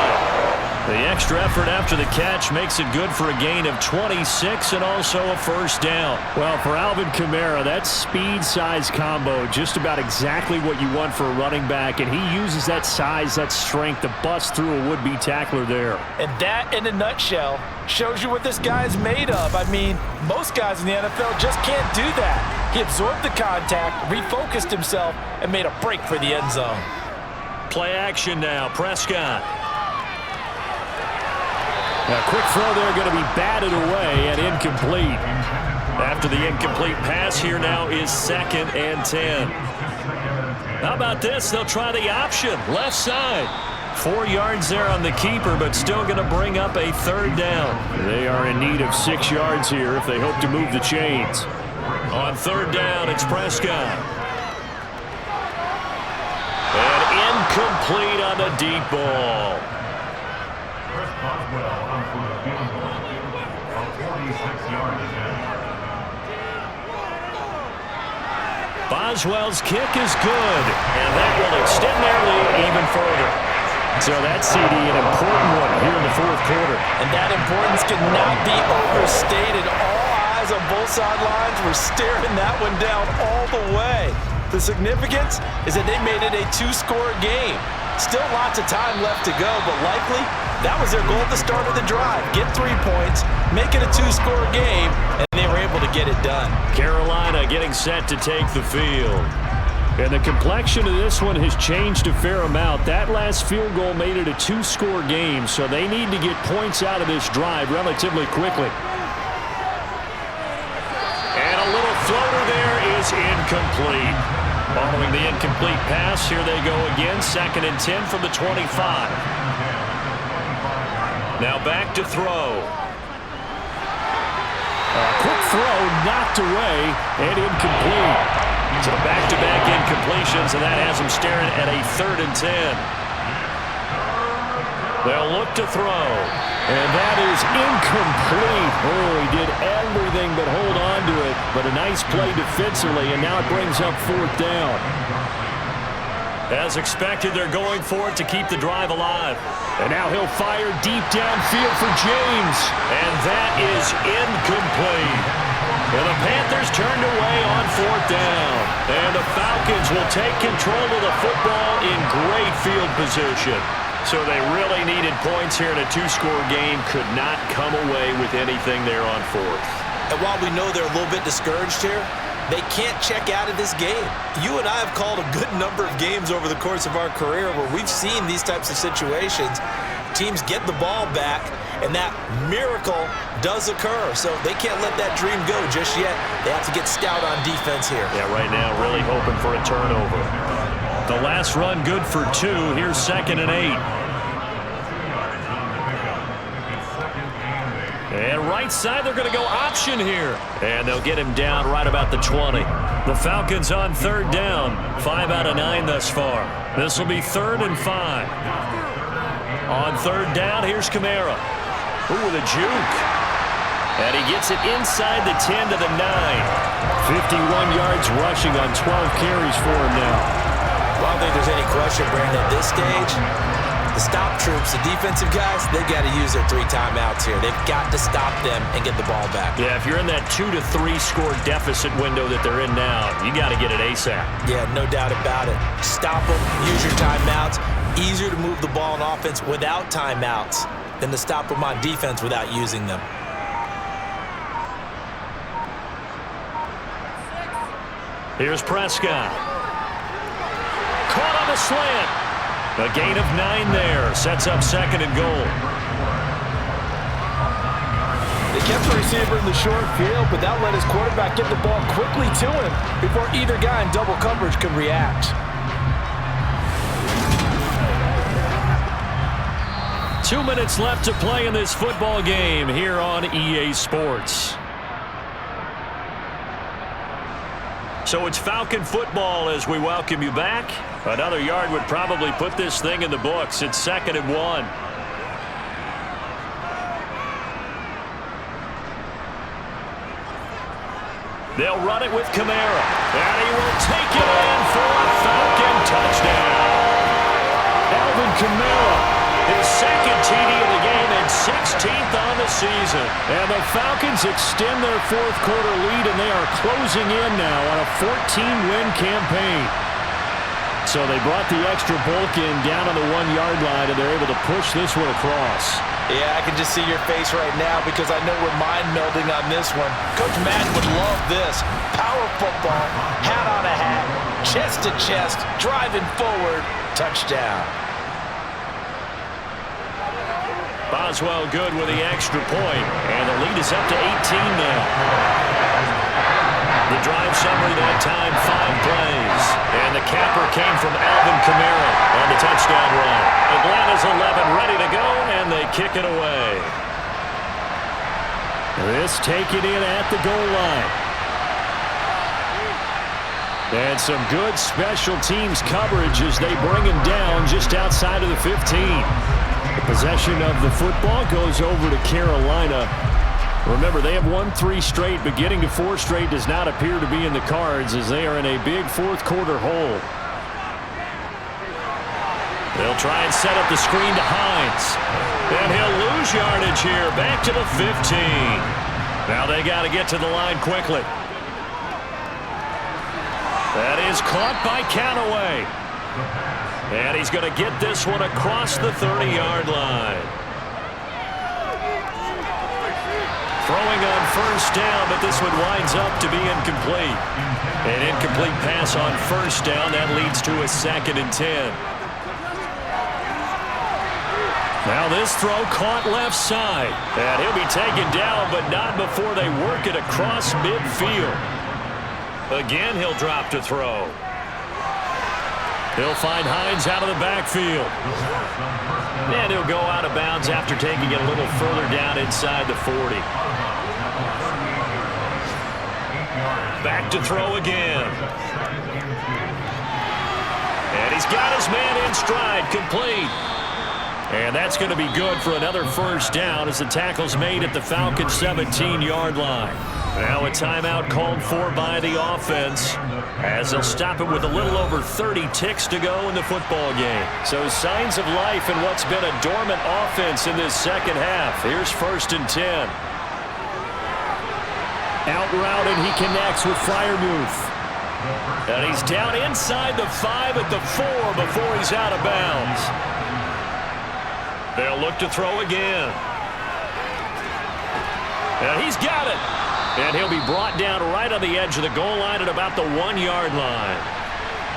The extra effort after the catch makes it good for a gain of 26 and also a 1st down. Well, for Alvin Kamara, that speed-size combo, just about exactly what you want for a running back, and he uses that size, that strength to bust through a would-be tackler there. And that, in a nutshell, shows you what this guy is made of. I mean, most guys in the NFL just can't do that. He absorbed the contact, refocused himself, and made a break for the end zone. Play action now, Prescott. A quick throw there going to be batted away and incomplete. After the incomplete pass, here now is 2nd and 10. How about this? They'll try the option, left side. 4 yards there on the keeper, but still going to bring up a 3rd down. They are in need of 6 yards here if they hope to move the chains. On 3rd down, it's Prescott. And incomplete on the deep ball. Boswell's kick is good, and that will extend their lead even further. So that CD, an important one here in the 4th quarter. And that importance cannot be overstated. All eyes on both sidelines were staring that one down all the way. The significance is that they made it a 2-score game. Still lots of time left to go, but likely that was their goal at the start of the drive. Get 3 points, make it a 2-score game, and they were able to get it done. Carolina getting set to take the field. And the complexion of this one has changed a fair amount. That last field goal made it a 2-score game, so they need to get points out of this drive relatively quickly. And a little floater there is incomplete. Following the incomplete pass, here they go again, 2nd and 10 from the 25. Now back to throw. A quick throw knocked away and incomplete. So back-to-back incompletions, and that has them staring at a 3rd and 10. They'll look to throw. And that is incomplete. Oh, he did everything but hold on to it. But a nice play defensively, and now it brings up 4th down. As expected, they're going for it to keep the drive alive. And now he'll fire deep downfield for James. And that is incomplete. And the Panthers turned away on 4th down. And the Falcons will take control of the football in great field position. So they really needed points here in a 2-score game. Could not come away with anything there on 4th. And while we know they're a little bit discouraged here, they can't check out of this game. You and I have called a good number of games over the course of our career where we've seen these types of situations. Teams get the ball back, and that miracle does occur. So they can't let that dream go just yet. They have to get stout on defense here. Yeah, right now really hoping for a turnover. The last run good for 2. Here's 2nd and 8. And right side, they're going to go option here. And they'll get him down right about the 20. The Falcons on 3rd down. 5 out of 9 thus far. This will be 3rd and 5. On 3rd down, here's Kamara. Ooh, with a juke. And he gets it inside the 10 to the 9. 51 yards rushing on 12 carries for him now. I don't think there's any question, Brandon, at this stage, the stop troops, the defensive guys, they've got to use their 3 timeouts here. They've got to stop them and get the ball back. Yeah, if you're in that 2 to 3 score deficit window that they're in now, you got to get it ASAP. Yeah, no doubt about it. Stop them, use your timeouts. Easier to move the ball on offense without timeouts than to stop them on defense without using them. Here's Prescott. Caught on the slant. A gain of 9 there. Sets up 2nd and goal. They kept the receiver in the short field, but that let his quarterback get the ball quickly to him before either guy in double coverage could react. 2 minutes left to play in this football game here on EA Sports. So it's Falcon football as we welcome you back. Another yard would probably put this thing in the books. It's 2nd and 1. They'll run it with Kamara. And he will take it in for a Falcon touchdown. Alvin Kamara. His 2nd TD of the game and 16th on the season. And the Falcons extend their 4th quarter lead, and they are closing in now on a 14-win campaign. So they brought the extra bulk in down on the 1-yard line, and they're able to push this one across. Yeah, I can just see your face right now because I know we're mind-melding on this one. Coach Madden would love this. Power football, hat on a hat, chest to chest, driving forward, touchdown. Boswell good with the extra point, and the lead is up to 18 now. The drive summary that time, 5 plays. And the capper came from Alvin Kamara on the touchdown run. Atlanta's 11 ready to go, and they kick it away. This taken in at the goal line. And some good special teams coverage as they bring him down just outside of the 15. The possession of the football goes over to Carolina. Remember, they have won 3 straight, but getting to 4 straight does not appear to be in the cards as they are in a big 4th quarter hole. They'll try and set up the screen to Hines. And he'll lose yardage here, back to the 15. Now they got to get to the line quickly. That is caught by Callaway. And he's going to get this one across the 30-yard line. Throwing on 1st down, but this one winds up to be incomplete. An incomplete pass on 1st down. That leads to a 2nd and 10. Now this throw caught left side. And he'll be taken down, but not before they work it across midfield. Again, he'll drop to throw. He'll find Hines out of the backfield. And he'll go out of bounds after taking it a little further down inside the 40. Back to throw again. And he's got his man in stride, complete. And that's going to be good for another 1st down as the tackle's made at the Falcons' 17-yard line. Now a timeout called for by the offense as they'll stop it with a little over 30 ticks to go in the football game. So signs of life in what's been a dormant offense in this 2nd half. Here's 1st and 10. Out route, and he connects with Freiermuth. And he's down inside the 5 at the 4 before he's out of bounds. They'll look to throw again. And he's got it. And he'll be brought down right on the edge of the goal line at about the 1-yard line.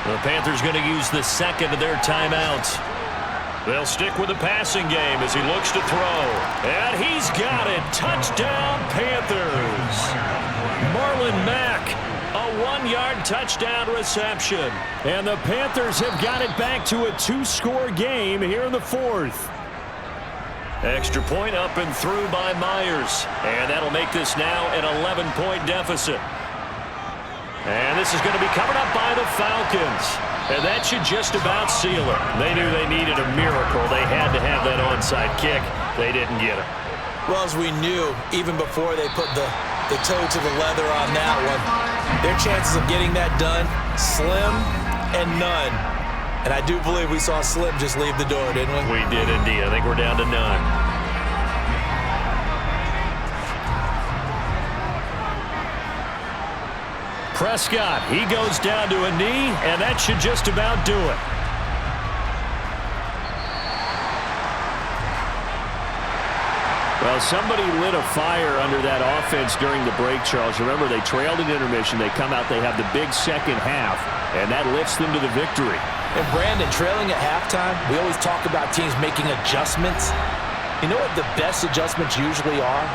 The Panthers going to use the 2nd of their timeouts. They'll stick with the passing game as he looks to throw. And he's got it. Touchdown, Panthers. Marlon Mack, a 1-yard touchdown reception. And the Panthers have got it back to a 2-score game here in the 4th. Extra point up and through by Myers. And that'll make this now an 11-point deficit. And this is going to be covered up by the Falcons. And that should just about seal it. They knew they needed a miracle. They had to have that onside kick. They didn't get it. Well, as we knew, even before they put the toe to the leather on that one, their chances of getting that done, slim and none. And I do believe we saw Slim just leave the door, didn't we? We did indeed. I think we're down to none. Prescott, he goes down to a knee, and that should just about do it. Well, somebody lit a fire under that offense during the break, Charles. Remember, they trailed in intermission. They come out, they have the big second half, and that lifts them to the victory. And Brandon, trailing at halftime, we always talk about teams making adjustments. You know what the best adjustments usually are?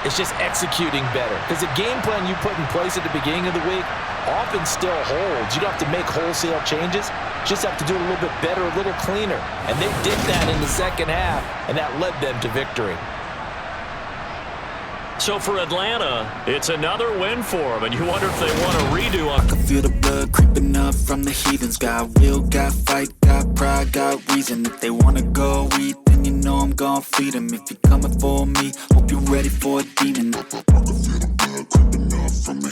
It's just executing better. Because the game plan you put in place at the beginning of the week often still holds. You don't have to make wholesale changes. You just have to do it a little bit better, a little cleaner. And they did that in the second half, and that led them to victory. So for Atlanta, it's another win for them, and you wonder if they want a redo on. I can feel the blood creeping up from the heathens. Got will, got fight, got pride, got reason. If they wanna go eat, then you know I'm gon' feed them. If you're coming for me, hope you're ready for a demon. I can feel the blood creeping up from the